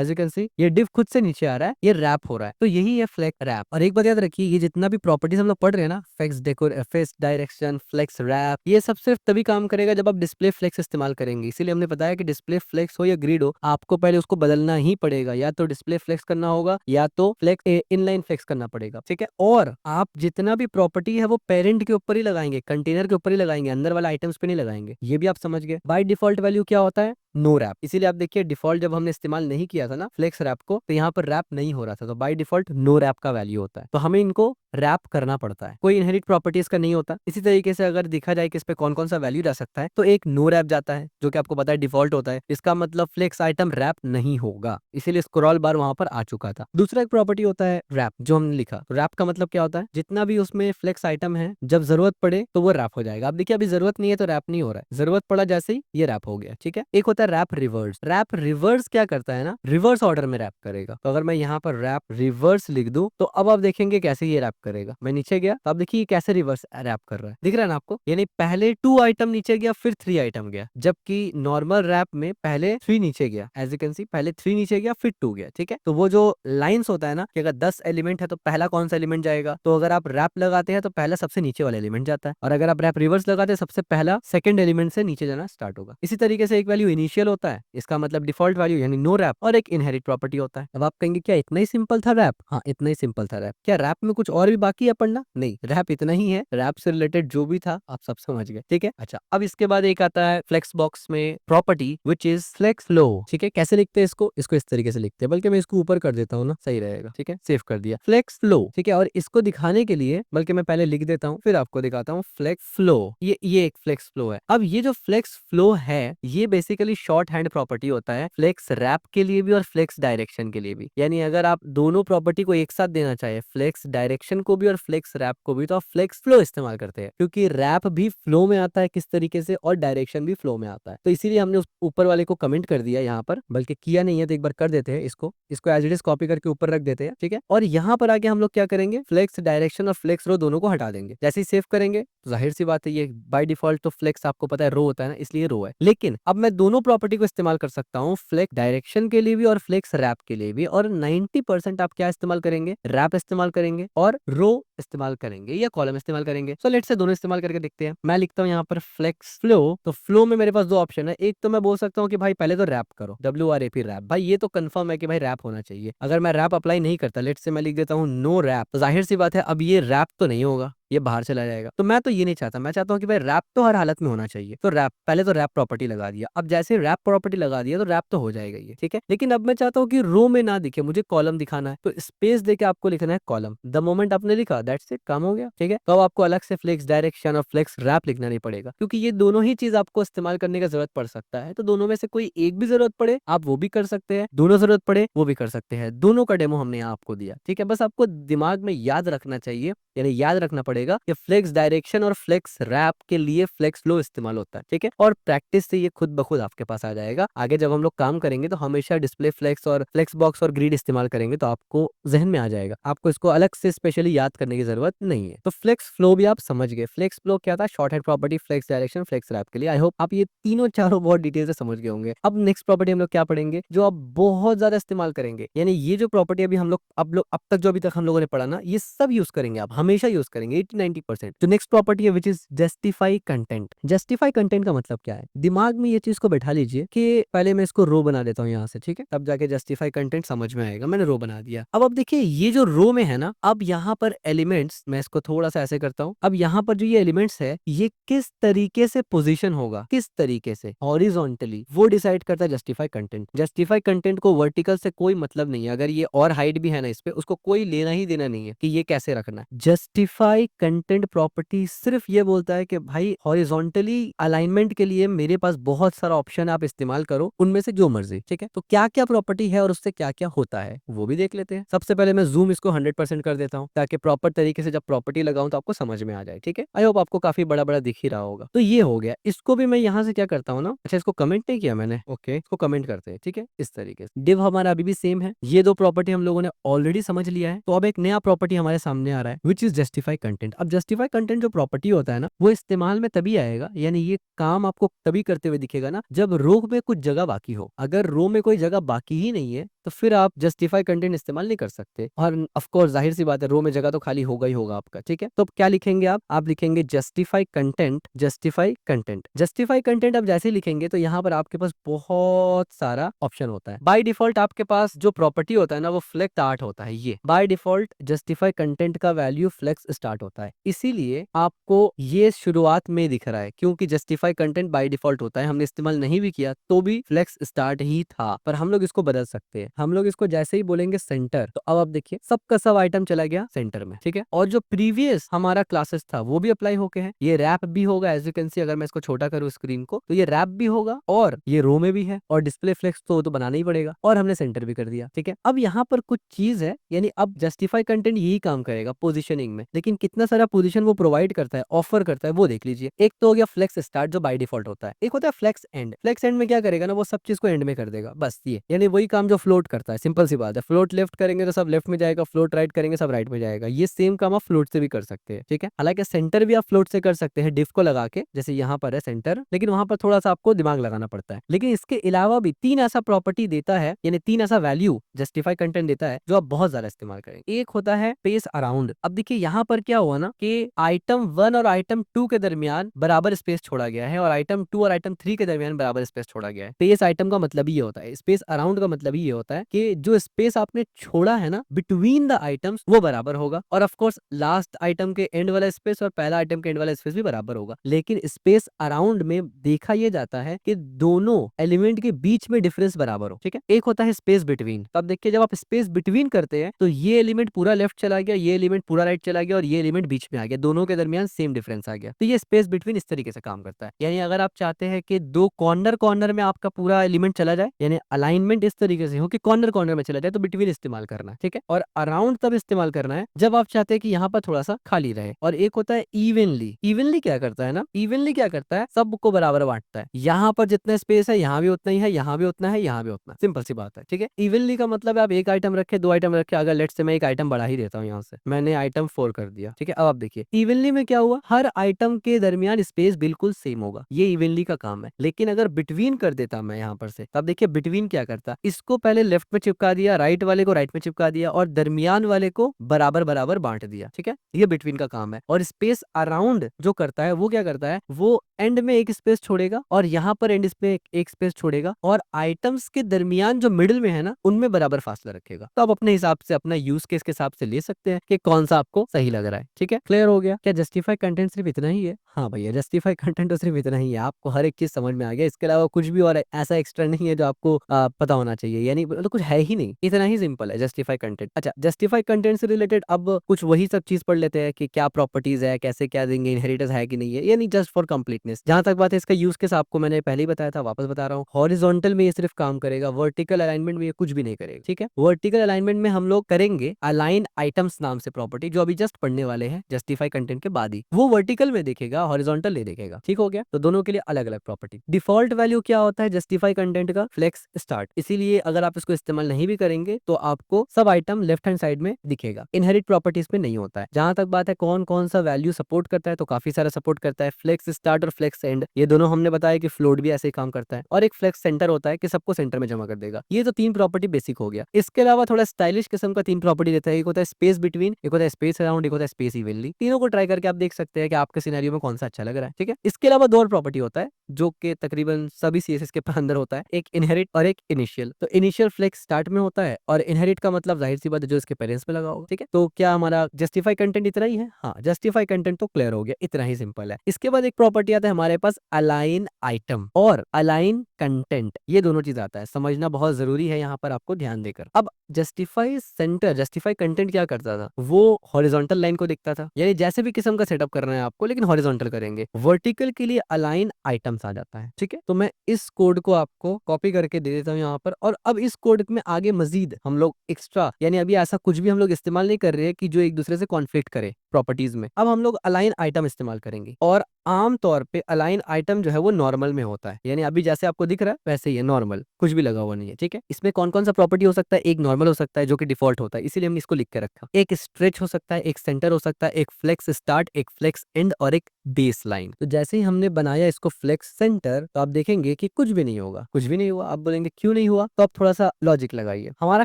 यू कैन सी ये डिव खुद से नीचे आ रहा है, ये रैप हो रहा है। तो यही है फ्लेक्स रैप। और एक बात याद रखिए, ये जितना भी प्रॉपर्टीज हम लोग पढ़ रहे हैं ना, flex decor, face direction, flex wrap, ये सब सिर्फ तभी काम करेगा जब आप डिस्प्ले फ्लेक्स इस्तेमाल करेंगे। इसीलिए हमने बताया कि डिस्प्ले फ्लेक्स हो या ग्रिड हो, आपको पहले उसको बदलना ही पड़ेगा। या तो डिस्प्ले फ्लेक्स करना होगा या तो फ्लेक्स इनलाइन फ्लेक्स करना पड़ेगा। ठीक है, और आप जितना भी प्रॉपर्टी है वो पेरेंट के ऊपर ही लगाएंगे, कंटेनर के ऊपर ही लगाएंगे, अंदर वाला आइटम्स पे नहीं लगाएंगे। ये भी आप समझ गए। बाय डिफॉल्ट वैल्यू क्या होता है? No wrap. इसीलिए आप देखिए डिफॉल्ट जब हमने इस्तेमाल नहीं किया था ना फ्लेक्स रैप को, तो यहाँ पर रैप नहीं हो रहा था, तो बाय डिफॉल्ट नो रैप का वैल्यू होता है। तो हमें इनको रैप करना पड़ता है, कोई इनहेरिट प्रॉपर्टीज का नहीं होता। इसी तरीके से अगर देखा जाए कि इस पे कौन कौन सा वैल्यू जा सकता है, तो एक नो रैप जाता है जो कि आपको पता है डिफॉल्ट होता है। इसका मतलब फ्लेक्स आइटम रैप नहीं होगा, इसीलिए स्क्रॉल बार वहां पर आ चुका था। दूसरा एक प्रॉपर्टी होता है रैप, जो हमने लिखा। रैप का मतलब क्या होता है? जितना भी उसमें फ्लेक्स आइटम है, जब जरूरत पड़े तो वो रैप हो जाएगा। अब देखिए अभी जरूरत नहीं है तो रैप नहीं हो रहा है, जरूरत पड़ा जैसे ही ये रैप हो गया। ठीक है, एक होता है रैप रिवर्स। रैप रिवर्स क्या करता है ना, रिवर्स ऑर्डर में रैप करेगा। तो अगर मैं यहाँ पर रैप रिवर्स लिख दूं तो अब आप देखेंगे कैसे ये रैप करेगा। मैं नीचे गया तो आप देखिए कैसे रिवर्स रैप कर रहा है, दिख रहा है ना आपको? यानी पहले 2 आइटम नीचे गया, फिर 3 आइटम गया, जबकि नॉर्मल रैप में पहले 3 नीचे गया। एज यू कैन सी पहले 3 नीचे गया फिर 2 गया। ठीक है, तो वो जो लाइंस होता है ना कि अगर 10 एलिमेंट है तो पहला कौन सा एलिमेंट जाएगा, तो अगर आप रैप लगाते हैं तो पहला सबसे नीचे वाला एलिमेंट जाता है, और अगर आप रैप रिवर्स लगाते हैं सबसे पहला सेकंड एलिमेंट से नीचे जाना स्टार्ट होगा। इसी तरीके से एक वैल्यू इनिशियल होता है, इसका मतलब डिफॉल्ट वैल्यू यानी नो रैप, और एक इनहेरिट प्रॉपर्टी होता है। अब आप कहेंगे क्या इतना ही सिंपल था रैप? हाँ, इतना ही सिंपल था रैप। क्या रैप में कुछ और भी बाकी है पढ़ना? नहीं, रैप इतना ही है। रैप से रिलेटेड जो भी था आप सब समझ गए। ठीक है, अच्छा अब इसके बाद एक आता है फ्लेक्स बॉक्स में property which is flex flow. ठीक है, कैसे लिखते हैं इसको? इसको इस तरीके से लिखते हैं, बल्कि मैं इसको ऊपर कर देता हूँ ना, सही रहेगा। ठीक है, सेव कर दिया, फ्लेक्स फ्लो। ठीक है, और इसको दिखाने के लिए बल्कि मैं पहले लिख देता हूँ फिर आपको दिखाता हूँ। फ्लेक्स फ्लो, ये एक फ्लेक्स फ्लो है। अब ये जो फ्लेक्स फ्लो है ये बेसिकली शॉर्ट हैंड प्रॉपर्टी होता है फ्लेक्स रैप के लिए भी और फ्लेक्स डायरेक्शन के लिए भी। यानी अगर आप दोनों प्रॉपर्टी को एक साथ देना चाहे, फ्लेक्स डायरेक्शन को भी और फ्लेक्स रैप को भी, तो आप फ्लेक्स फ्लो इस्तेमाल करते हैं, क्योंकि रैप भी फ्लो में आता है किस तरीके से, और डायरेक्शन भी फ्लो में आता है। तो इसीलिए हमने उस ऊपर वाले को कमेंट कर दिया यहाँ पर, बल्कि किया नहीं है तो एक बार कर देते हैं। इसको एज इट इज कॉपी करके ऊपर रख देते हैं। ठीक है, और यहाँ पर आके हम लोग क्या करेंगे, फ्लेक्स डायरेक्शन और फ्लेक्स रो दोनों को हटा देंगे। जैसे ही सेव करेंगे तो जाहिर सी बात है ये बाय डिफॉल्ट तो फ्लेक्स आपको पता है रो होता है ना, इसलिए रो है। लेकिन अब मैं दोनों प्रॉपर्टी को इस्तेमाल कर सकता हूँ, फ्लेक्स डायरेक्शन के लिए भी और फ्लेक्स रैप के लिए भी। और 90% आप क्या इस्तेमाल करेंगे, रैप इस्तेमाल करेंगे और रो इस्तेमाल करेंगे या कॉलम इस्तेमाल करेंगे। सो लेट्स से दोनों इस्तेमाल करके देखते हैं। मैं लिखता हूँ यहाँ पर फ्लेक्स फ्लो। तो फ्लो में मेरे पास दो ऑप्शन है। एक तो मैं बोल सकता हूँ कि भाई पहले तो रैप करो, WRAP रैप। भाई ये तो कंफर्म है कि भाई रैप होना चाहिए। अगर मैं रैप अप्लाई नहीं करता, लेट्स से मैं लिख देता हूँ नो रैप, तो जाहिर सी बात है अब ये रैप तो नहीं होगा, ये बाहर चला जाएगा। तो मैं तो ये नहीं चाहता, मैं चाहता हूँ कि भाई रैप तो हर हालत में होना चाहिए। तो रैप, पहले तो रैप प्रॉपर्टी लगा दिया। अब जैसे रैप प्रॉपर्टी लगा दिया तो रैप तो हो जाएगा ये। ठीक है, लेकिन अब मैं चाहता हूँ कि रो में ना दिखे, मुझे कॉलम दिखाना है, तो स्पेस देके आपको लिखना है कॉलम। द मोमेंट आपने लिखा दैट्स इट, काम हो गया। ठीक है, तो अब आपको अलग से फ्लेक्स डायरेक्शन और फ्लेक्स रैप लिखना नहीं पड़ेगा, क्योंकि ये दोनों ही चीज आपको इस्तेमाल करने का जरूरत पड़ सकता है। तो दोनों में से कोई एक भी जरूरत पड़े आप वो भी कर सकते हैं, दोनों जरूरत पड़े वो भी कर सकते हैं। दोनों का डेमो हमने यहाँ आपको दिया। ठीक है, बस आपको दिमाग में याद रखना चाहिए, यानी याद रखना पड़ेगा पड़ेगा कि फ्लेक्स डायरेक्शन और फ्लेक्स रैप के लिए फ्लेक्स लो इस्तेमाल होता है, ठीक है। और प्रैक्टिस से ये खुद ब खुद आपके पास आ जाएगा। आगे जब हम लोग काम करेंगे तो हमेशा डिस्प्ले फ्लेक्स और फ्लेक्स बॉक्स और ग्रिड इस्तेमाल करेंगे तो आपको जहन में आ जाएगा, आपको इसको अलग से स्पेशली याद करने की जरूरत नहीं है। तो फ्लेक्स फ्लो भी आप समझ गए। फ्लेक्स फ्लो क्या था? Short hand property flex direction flex wrap के लिए। आई होप आप ये तीनों चारों बहुत डिटेल से समझ गए होंगे। अब नेक्स्ट प्रॉपर्टी हम लोग क्या पढ़ेंगे जो आप बहुत ज्यादा इस्तेमाल करेंगे, यानी ये जो प्रॉपर्टी अभी हम लोग अब तक जो अभी तक हम लोगों ने पढ़ा ना, ये सब यूज करेंगे, आप हमेशा यूज करेंगे 80-90%। तो नेक्स्ट प्रॉपर्टी है which is justify content. Justify content का मतलब क्या है? दिमाग में ये चीज को बैठा लीजिए कि पहले मैं इसको रो बना देता हूँ यहाँ से, ठीक है, तब जाके जस्टिफाई कंटेंट समझ में आएगा। मैंने रो बना दिया। अब देखिए ये जो रो में है ना, अब यहाँ पर एलिमेंट्स, मैं इसको थोड़ा सा ऐसे करता हूँ, अब यहाँ पर जो ये एलिमेंट्स है ये किस तरीके से पोजीशन होगा, किस तरीके से हॉरिजॉन्टली, वो डिसाइड करता है जस्टिफाई कंटेंट। जस्टिफाई कंटेंट को वर्टिकल से कोई मतलब नहीं है, अगर ये और हाइट भी है ना इस पे, उसको कोई लेना ही देना नहीं है कि ये कैसे रखना है। जस्टिफाई कंटेंट प्रॉपर्टी सिर्फ ये बोलता है कि भाई हॉरिजॉन्टली अलाइनमेंट के लिए मेरे पास बहुत सारा ऑप्शन, आप इस्तेमाल करो उनमें से जो मर्जी, ठीक है। तो क्या क्या प्रॉपर्टी है और उससे क्या क्या होता है वो भी देख लेते हैं। सबसे पहले मैं जूम इसको 100% कर देता हूँ ताकि प्रॉपर तरीके से जब प्रॉपर्टी लगाऊं तो आपको समझ में आ जाए, ठीक है। आई होप आपको काफी बड़ा बड़ा दिख ही रहा होगा। तो ये हो गया। इसको भी मैं यहाँ से क्या करता हूँ ना, अच्छा इसको कमेंट नहीं किया मैंने, ओके, इसको कमेंट करते हैं, ठीक है। इस तरीके से डिव हमारा अभी भी सेम है। ये दो प्रॉपर्टी हम लोगों ने ऑलरेडी समझ लिया है। तो अब एक नया प्रॉपर्टी हमारे सामने आ रहा है विच इज जस्टिफाई कंटेंट। अब जस्टिफाई कंटेंट जो प्रॉपर्टी होता है ना, वो इस्तेमाल में तभी आएगा, यानी ये काम आपको तभी करते हुए दिखेगा ना जब रो में कुछ जगह बाकी हो। अगर रो में कोई जगह बाकी ही नहीं है तो फिर आप जस्टिफाई कंटेंट इस्तेमाल नहीं कर सकते। और ऑफ कोर्स जाहिर सी बात है, रो में जगह तो खाली होगा ही होगा आपका, ठीक है। तो अब क्या लिखेंगे आप लिखेंगे justify content, justify content, justify content. अब जैसे लिखेंगे तो यहाँ पर आपके पास बहुत सारा ऑप्शन होता है। बाय डिफॉल्ट आपके पास जो प्रॉपर्टी होता है ना वो फ्लेक्स स्टार्ट होता है। ये बाय डिफॉल्ट जस्टिफाई कंटेंट का वैल्यू फ्लेक्स स्टार्ट होता है, इसीलिए आपको ये शुरुआत में दिख रहा है, क्योंकि जस्टिफाई कंटेंट बाय डिफॉल्ट होता है। हमने इस्तेमाल नहीं भी किया तो भी फ्लेक्स स्टार्ट ही था, पर हम लोग इसको बदल सकते हैं। हम लोग इसको जैसे ही बोलेंगे सेंटर, तो अब आप देखिए सबका सब आइटम चला गया सेंटर में, ठीक है। और जो प्रीवियस हमारा क्लासेस था वो भी अप्लाई होके है। ये रैप भी होगा, एज यू कैन सी, अगर मैं इसको छोटा करूँ स्क्रीन को तो ये रैप भी होगा और ये रो में भी है, और डिस्प्ले फ्लेक्स तो बनाना ही पड़ेगा, और हमने सेंटर भी कर दिया, ठीक है। अब यहाँ पर कुछ चीज है, यानी अब जस्टिफाई कंटेंट यही काम करेगा पोजिशनिंग में, लेकिन कितना सारा पोजिशन वो प्रोवाइड करता है, ऑफर करता है, वो देख लीजिए। एक तो हो गया फ्लेक्स स्टार्ट जो बाय डिफॉल्ट होता है, एक होता है फ्लेक्स एंड। फ्लेक्स एंड में क्या करेगा ना, वो सब चीज को एंड में कर देगा, बस ये, यानी वही काम जो फ्लोट करता है। सिंपल सी बात है, फ्लोट लेफ्ट करेंगे तो सब लेफ्ट में जाएगा, फ्लोट राइट करेंगे सब राइट में जाएगा। ये सेम काम आप फ्लोट से भी कर सकते हैं, ठीक है। हालांकि सेंटर भी आप फ्लोट से कर सकते हैं डिफ को लगा के, जैसे यहाँ पर है सेंटर, लेकिन वहां पर थोड़ा सा आपको दिमाग लगाना पड़ता है। लेकिन इसके अलावा भी तीन ऐसा प्रॉपर्टी देता है, यानी तीन ऐसा वैल्यू जस्टिफाई कंटेंट देता है जो आप बहुत ज्यादा इस्तेमाल करेंगे। एक होता है स्पेस अराउंड। अब देखिए यहाँ पर क्या हुआ ना कि आइटम 1 और आइटम 2 के दरमियान बराबर स्पेस छोड़ा गया है, और आइटम 2 और आइटम 3 के दरमियान बराबर स्पेस छोड़ा गया है। स्पेस आइटम का मतलब ही ये होता है, स्पेस अराउंड का मतलब ही ये होता है कि जो स्पेस आपने छोड़ा है ना बिटवीन द आइटम्स वो बराबर होगा, और ऑफ कोर्स लास्ट आइटम के एंड वाला स्पेस और पहला आइटम के एंड वाला स्पेस भी बराबर होगा। लेकिन स्पेस अराउंड में देखा यह जाता है कि दोनों एलिमेंट के बीच में डिफरेंस बराबर हो, ठीक है। एक होता है स्पेस बिटवीन। तो अब देखिए जब आप स्पेस बिटवीन करते हैं तो ये एलिमेंट पूरा लेफ्ट चला गया, ये एलिमेंट पूरा राइट चला गया, और ये एलिमेंट बीच में आ गया, दोनों के दरमियान सेम डिफरेंस आ गया। तो ये स्पेस बिटवीन इस तरीके से काम करता है। यानी अगर आप चाहते हैं कि दो कॉर्नर कॉर्नर में आपका पूरा एलिमेंट चला जाए, यानी अलाइनमेंट इस तरीके से हो कि कॉर्नर कॉर्नर में चला जाए, तो बिटवीन इस्तेमाल करना है, ठीक है। और अराउंड तब इस्तेमाल करना है जब आप चाहते हैं कि यहाँ पर थोड़ा सा खाली रहे। और एक होता है इवनली। इवनली क्या करता है ना, इवनली क्या करता है, सबको बराबर बांटता है। यहाँ पर जितना स्पेस है यहाँ भी उतना ही है, यहाँ भी उतना है, यहाँ भी उतना। सिंपल सी बात है, ठीक है। इवनली का मतलब है आप एक आइटम रखे, दो आइटम रखे, अगर लेट से मैं एक आइटम बढ़ा ही देता हूँ, यहाँ से मैंने आइटम 4 कर दिया, ठीक है। अब आप देखिए इवनली में क्या हुआ, हर आइटम के दरमियान स्पेस बिल्कुल सेम होगा, ये इवनली का काम है। लेकिन अगर बिटवीन कर देता मैं यहाँ पर से, तब देखिए बिटवीन क्या करता, इसको पहले लेफ्ट में चिपका दिया, राइट वाले को राइट में चिपका दिया, और दरमियान वाले को बराबर बराबर बांट दिया, ठीक है। ये बिटवीन का काम है। और स्पेस अराउंड जो करता है वो क्या करता है, वो एंड में एक स्पेस छोड़ेगा, और यहाँ पर एंड पे एक स्पेस छोड़ेगा, और आइटम्स के दरमियान जो मिडिल में है ना उनमें बराबर फासला रखेगा। तो आप अपने हिसाब से, अपना यूज केस के हिसाब से ले सकते हैं कि कौन सा आपको सही लग रहा है, ठीक है। क्लियर हो गया? क्या जस्टिफाई कंटेंट सिर्फ इतना ही है? हाँ भैया, जस्टिफाई कंटेंट तो सिर्फ इतना ही है, आपको हर एक चीज समझ में आ गया। इसके अलावा कुछ भी और ऐसा एक्स्ट्रा नहीं है जो आपको पता होना चाहिए, यानी तो कुछ है ही नहीं, इतना ही सिंपल है जस्टिफाई कंटेंट। अच्छा, जस्टिफाई कंटेंट से रिलेटेड अब कुछ वही सब चीज पढ़ लेते हैं कि क्या प्रॉपर्टीज है, कैसे क्या देंगे, इनहेरिटेंस है कि नहीं है, यानी जस्ट फॉर कंप्लीटनेस। जहां तक बात है इसका यूज केस आपको मैंने पहले ही बताया था, वापस बता रहा हूँ। हॉरिजॉन्टल में ये सिर्फ काम करेगा, वर्टिकल अलाइनमेंट में ये कुछ भी नहीं करेगा, ठीक है। वर्टिकल अलाइनमेंट में हम लोग करेंगे अलाइन आइटम्स नाम से प्रॉपर्टी, जो अभी जस्ट पढ़ने वाले हैं। हैं जस्टिफाई कंटेंट के बाद ही। वो वर्टिकल में देखेगा, हॉरिजॉन्टल नहीं देखेगा। ठीक हो गया। तो दोनों के लिए अलग अलग प्रॉपर्टी। डिफॉल्ट वैल्यू क्या होता है जस्टिफाई कंटेंट का? Flex start. इसीलिए अगर आप इसको इस्तेमाल नहीं भी करेंगे तो आपको सब आइटम लेफ्ट हैंड साइड में दिखेगा। इनहेरिट प्रॉपर्टीज में नहीं होता है। जहां तक बात है कौन कौन सा वैल्यू सपोर्ट करता है, तो काफी सारा सपोर्ट करता है। फ्लेक्स स्टार्ट और फ्लेक्स एंड, ये दोनों हमने बताया कि फ्लोट भी ऐसे ही काम करता है। और एक फ्लेक्स सेंटर होता है कि सबको सेंटर में जमा कर देगा। ये तो तीन प्रॉपर्टी बेसिक हो गया। इसके अलावा थोड़ा स्टाइलिश किस्म का तीन प्रॉपर्टी देता है। एक होता है स्पेस बिटवीन, एक होता है स्पेस अराउंड, एक होता है स्पेस इवनली। तीनों को ट्राई करके आप देख सकते हैं कि आपके सिनेरियो में कौन सा अच्छा लग रहा है। ठीक है। इसके अलावा दो और प्रॉपर्टी होता है जो कि तकरीबन सभी सीएसएस के अंदर होता है, एक इनहेरिट और एक इनिशियल। तो इनिशियल फ्लेक्स स्टार्ट में होता है और इनहेरिट का मतलब जाहिर सी बात है जो इसके पेरेंट्स पे लगा होगा। ठीक है। तो क्या हमारा जस्टिफाई कंटेंट इतना ही है? हाँ, जस्टिफाई कंटेंट तो क्लियर हो गया, इतना ही सिंपल है। इसके बाद एक प्रॉपर्टी आता है हमारे पास अलाइन आइटम और अलाइन कंटेंट। ये दोनों चीज आता है, समझना बहुत जरूरी है यहाँ पर आपको ध्यान देकर। अब जस्टिफाई सेंटर, जस्टिफाई कंटेंट क्या करता था? वो हॉरिजॉन्टल लाइन को देखता था, यानी जैसे भी किस्म का सेटअप करना है आपको, लेकिन हॉरिजॉन्टल करेंगे। वर्टिकल के लिए अलाइन आइटम्स आ जाता है। ठीक है। तो मैं इस कोड को आपको कॉपी करके दे देता हूँ यहाँ पर। और अब इस कोड में आगे मजीद हम लोग एक्स्ट्रा, यानी अभी ऐसा कुछ भी हम लोग इस्तेमाल नहीं कर रहे हैं कि जो एक दूसरे से कॉन्फ्लिक्ट करे प्रॉपर्टीज में। अब हम लोग अलाइन आइटम इस्तेमाल करेंगे और आम तौर पे अलाइन आइटम जो है वो नॉर्मल में होता है, यानी अभी जैसे आपको दिख रहा है वैसे ही है, नॉर्मल, कुछ भी लगा हुआ नहीं है। ठीक है। इसमें कौन कौन सा प्रॉपर्टी हो सकता है? एक नॉर्मल हो सकता है जो कि डिफॉल्ट होता है, इसीलिए हमने इसको लिख के रखा। एक स्ट्रेच हो सकता है, एक सेंटर हो सकता है, एक फ्लेक्स स्टार्ट, एक फ्लेक्स एंड और एक बेस लाइन। तो जैसे ही हमने बनाया इसको फ्लेक्स सेंटर, तो आप देखेंगे कि कुछ भी नहीं होगा, कुछ भी नहीं हुआ। आप बोलेंगे क्यों नहीं हुआ? तो आप थोड़ा सा लॉजिक लगाइए। हमारा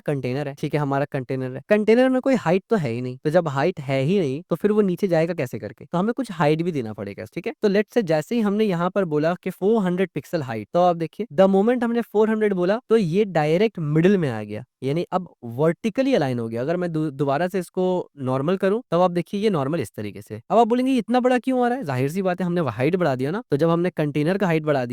कंटेनर है, ठीक है, हमारा कंटेनर है, कंटेनर में कोई हाइट तो है ही नहीं। तो जब हाइट है ही नहीं तो फिर वो नीचे जाएगा कैसे करके? तो हमें कुछ हाइट भी देना पड़ेगा। ठीक है। तो लेट्स से जैसे ही हमने यहाँ पर बोला कि 400 पिक्सल हाइट, तो आप देखिए द मोमेंट हमने 400 बोला तो ये डायरेक्ट मिडिल में आ गया, यानी अब वर्टिकली अलाइन हो गया। अगर मैं दोबारा से इसको नॉर्मल करूं तब आप देखिए ये नॉर्मल इस तरीके से। अब आप बोलेंगे इतना बड़ा क्यों आ रहा है? जाहिर सी बात है, हमने हाइट बढ़ा दिया ना। तो जब हमने कंटेनर का हाइट बढ़ा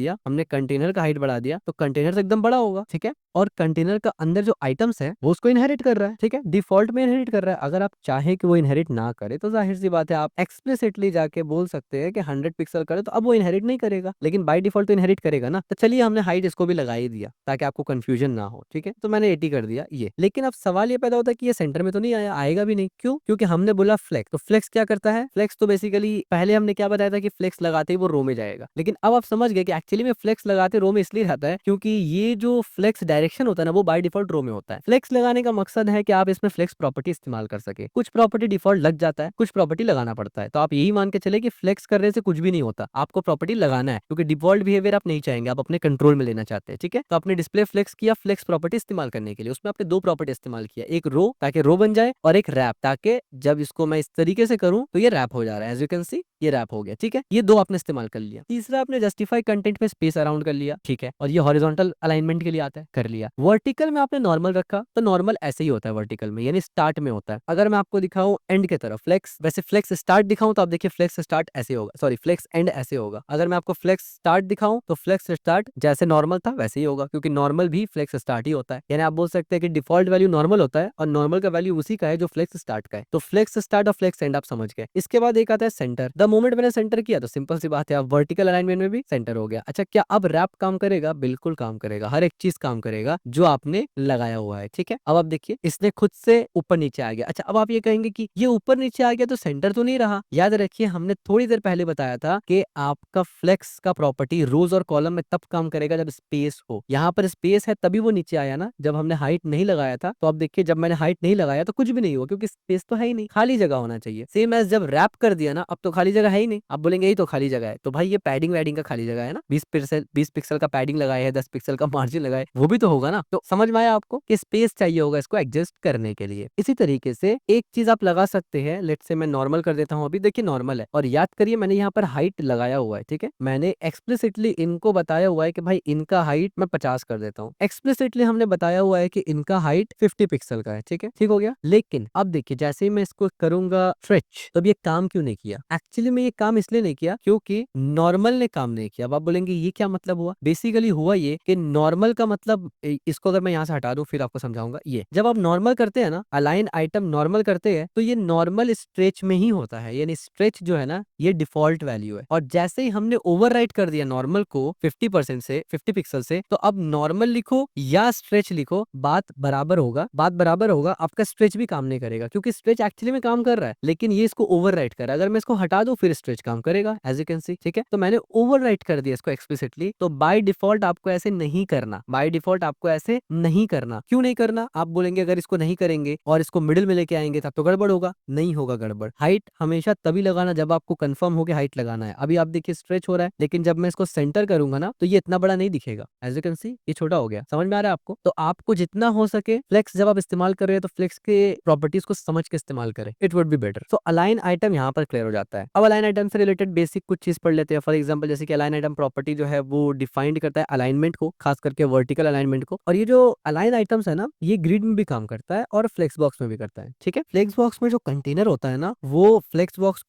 दिया, तो कंटेनर से एकदम बड़ा होगा। ठीक है। और कंटेनर का अंदर जो आइटम्स है वो उसको इनहेरिट कर रहा है। ठीक है। डिफॉल्ट में इनहेरिट कर रहा है। अगर आप चाहे कि वो इनहेरिट ना करे तो जाहिर सी बात है आप एक्सप्लिसिटली जाके बोल सकते हैं कि 100 पिक्सल करे, तो अब वो इनहेरिट नहीं करेगा, लेकिन बाय डिफॉल्ट तो इनहेरिट करेगा ना। तो चलिए हमने हाइट इसको भी लगा ही दिया ताकि आपको कंफ्यूजन ना हो। ठीक है। तो मैंने 80 कर दिया ये। लेकिन अब सवाल ये पैदा होता है कि ये सेंटर में तो नहीं आया, आएगा भी नहीं। क्यों? क्योंकि हमने बोला फ्लेक्स। तो फ्लेक्स क्या करता है? फ्लेक्स तो बेसिकली पहले हमने क्या बताया था कि फ्लेक्स लगाते ही वो रो में जाएगा, लेकिन अब आप समझ गए कि एक्चुअली में फ्लेक्स लगाते रो में इसलिए रहता है क्योंकि ये जो फ्लेक्स डायरेक्शन होता है ना वो बाय डिफॉल्ट रो में होता है। फ्लेक्स लगाने का मकसद है कि आप इसमें फ्लेक्स प्रॉपर्टी इस्तेमाल कर सके। कुछ प्रॉपर्टी डिफॉल्ट लग जाता है, कुछ प्रॉपर्टी लगाना पड़ता है। तो आप यही मान के चले कि फ्लेक्स करने से कुछ भी नहीं होता, आपको प्रॉपर्टी लगाना है, क्योंकि डिफॉल्ट बिहेवियर आप नहीं चाहेंगे, आप अपने कंट्रोल में लेना चाहते हैं। ठीक है। तो आपने डिस्प्ले फ्लेक्स किया फ्लेक्स प्रॉपर्टी इस्तेमाल करने के लिए, उसमें आपने दो प्रॉपर्टी इस्तेमाल किया, एक रो ताकि रो बन जाए और एक रैप ताकि जब इसको मैं इस तरीके से करूं तो ये रैप हो जा रहा है। एज यू कैन सी ये रैप हो गया। ठीक है। ये दो आपने इस्तेमाल कर लिया। तीसरा आपने जस्टिफाई कंटेंट में स्पेस अराउंड कर लिया। ठीक है। और ये हॉरिजॉन्टल अलाइनमेंट के लिए आता है, कर लिया। वर्टिकल में आपने नॉर्मल रखा, तो नॉर्मल ऐसे ही होता है वर्टिकल में, यानी स्टार्ट में होता है। अगर मैं आपको दिखाऊं एंड की तरफ फ्लेक्स, वैसे फ्लेक्स स्टार्ट दिखाऊं तो आप देखिए फ्लेक्स स्टार्ट ऐसे होगा, सॉरी फ्लेक्स एंड ऐसे होगा। अगर मैं आपको फ्लेक्स स्टार्ट दिखाऊं तो फ्लेक्स स्टार्ट जैसे नॉर्मल था वैसे ही होगा, क्योंकि नॉर्मल भी फ्लेक्स स्टार्ट ही होता है। यानी आप बोल सकते हैं कि डिफॉल्ट वैल्यू नॉर्मल होता है और नॉर्मल का वैल्यू उसी का है जो फ्लेक्स स्टार्ट का है। तो फ्लेक्स स्टार्ट और फ्लेक्स एंड आप समझ गए। इसके बाद एक आता है सेंटर। द मोमेंट मैंने सेंटर किया तो सिंपल सी बात है आप वर्टिकल अलाइनमेंट में भी सेंटर हो गया। अच्छा, क्या अब रैप काम करेगा? बिल्कुल काम करेगा, हर एक चीज काम करेगा जो आपने लगाया हुआ है। ठीक है। अब आप देखिए इसने खुद से ऊपर नीचे आ गया। अच्छा, अब आप ये कहेंगे कि ये ऊपर नीचे आ गया तो सेंटर तो नहीं रहा। याद रखिए हमने थोड़ी देर पहले बताया था कि आपका फ्लेक्स का प्रॉपर्टी रोज और कॉलम में तब काम करेगा जब स्पेस हो। यहाँ पर स्पेस है तभी वो नीचे आया ना, जब हमने हाइट नहीं लगाया था। तो आप देखिए जब मैंने हाइट नहीं लगाया तो कुछ भी नहीं हुआ, क्योंकि स्पेस तो है ही नहीं, खाली जगह होना चाहिए। सेम एज जब रैप कर दिया ना, अब तो खाली जगह है ही नहीं। आप बोलेंगे यही तो खाली जगह है, तो भाई ये पैडिंग वैडिंग का खाली जगह है ना, 20 पिक्सल का पैडिंग लगाए है, 10 पिक्सल का मार्जिन लगाए, वो भी तो होगा ना। तो समझ में आया आपको कि स्पेस चाहिए होगा इसको एडजस्ट करने के लिए। इसी तरीके से एक चीज आप लगा सकते हैं, लेट से मैं नॉर्मल कर देता हूँ। अभी देखिए नॉर्मल है और याद करिए मैंने यहाँ पर हाइट लगाया हुआ है। ठीक है। मैंने एक्सप्लिसिटली इनको बताया हुआ है कि भाई इनका हाइट मैं 50 कर देता हूँ। एक्सप्लिसिटली हमने बताया हुआ है कि इनका हाइट 50 पिक्सल का है। ठीक है। ठीक हो गया। लेकिन अब देखिए जैसे ही मैं इसको करूंगा स्ट्रेच, तो ये काम क्यों नहीं किया? एक्चुअली में ये काम इसलिए नहीं किया क्योंकि नॉर्मल ने काम नहीं किया। अब आप बोलेंगे ये क्या मतलब हुआ? बेसिकली हुआ ये कि नॉर्मल का मतलब इसको अगर मैं यहाँ से हटा दूं फिर आपको समझाऊंगा। ये जब आप नॉर्मल करते हैं ना, अलाइन आइटम नॉर्मल करते हैं, तो ये नॉर्मल स्ट्रेच में ही होता है, यानी स्ट्रेच जो है ना ये डिफॉल्ट वैल्यू है। और जैसे ही हमने ओवरराइट कर दिया नॉर्मल को 50% से 50 पिक्सल से, तो अब नॉर्मल लिखो या स्ट्रेच लिखो, बात बराबर होगा। बात बराबर होगा, आपका स्ट्रेच भी काम नहीं करेगा क्योंकि स्ट्रेच एक्चुअली में काम कर रहा है, लेकिन ये इसको ओवरराइट कर रहा है। अगर मैं इसको हटा दूं फिर स्ट्रेच काम करेगा, एज यू कैन सी। ठीक है, तो मैंने ओवरराइट कर दिया इसको एक्सप्लिसिटली। तो बाय डिफॉल्ट आपको ऐसे नहीं करना, बाय डिफॉल्ट आपको ऐसे नहीं करना। क्यों नहीं करना? आप बोलेंगे अगर इसको नहीं करेंगे और इसको मिडिल में लेके आएंगे तब तो गड़बड़ होगा। नहीं होगा गड़बड़। हाइट हमेशा तभी लगाना जब आपको कंफर्म हो कि हाइट लगाना है। अभी आप देखिए स्ट्रेच हो रहा है, लेकिन जब मैं इसको सेंटर करूंगा ना तो ये इतना बड़ा नहीं दिखेगा, एज यू कैन सी ये छोटा हो गया। समझ में आ रहा है आपको? तो आपको जितना हो सके फ्लेक्स जब आप इस्तेमाल कर रहे हैं तो फ्लेक्स के प्रॉपर्टीज को समझ के इस्तेमाल करें, इट वुड बी बेटर। तो अलाइन आइटम यहाँ पर क्लियर हो जाता है। अब अलाइन आइटम से रिलेटेड बेसिक कुछ चीज पढ़ लेते हैं। फॉर एग्जांपल जैसे कि अलाइन आइटम प्रॉपर्टी जो है वो डिफाइंड करता है अलाइनमेंट को, खास करके वर्टिकल अलाइनमेंट को। और ये जो अलाइन आइटम्स है ना, ये ग्रिड में भी काम करता है और फ्लेक्स बॉक्स में भी करता है। ठीक है, फ्लेक्स बॉक्स में जो कंटेनर होता है ना, वो फ्लेक्स बॉक्स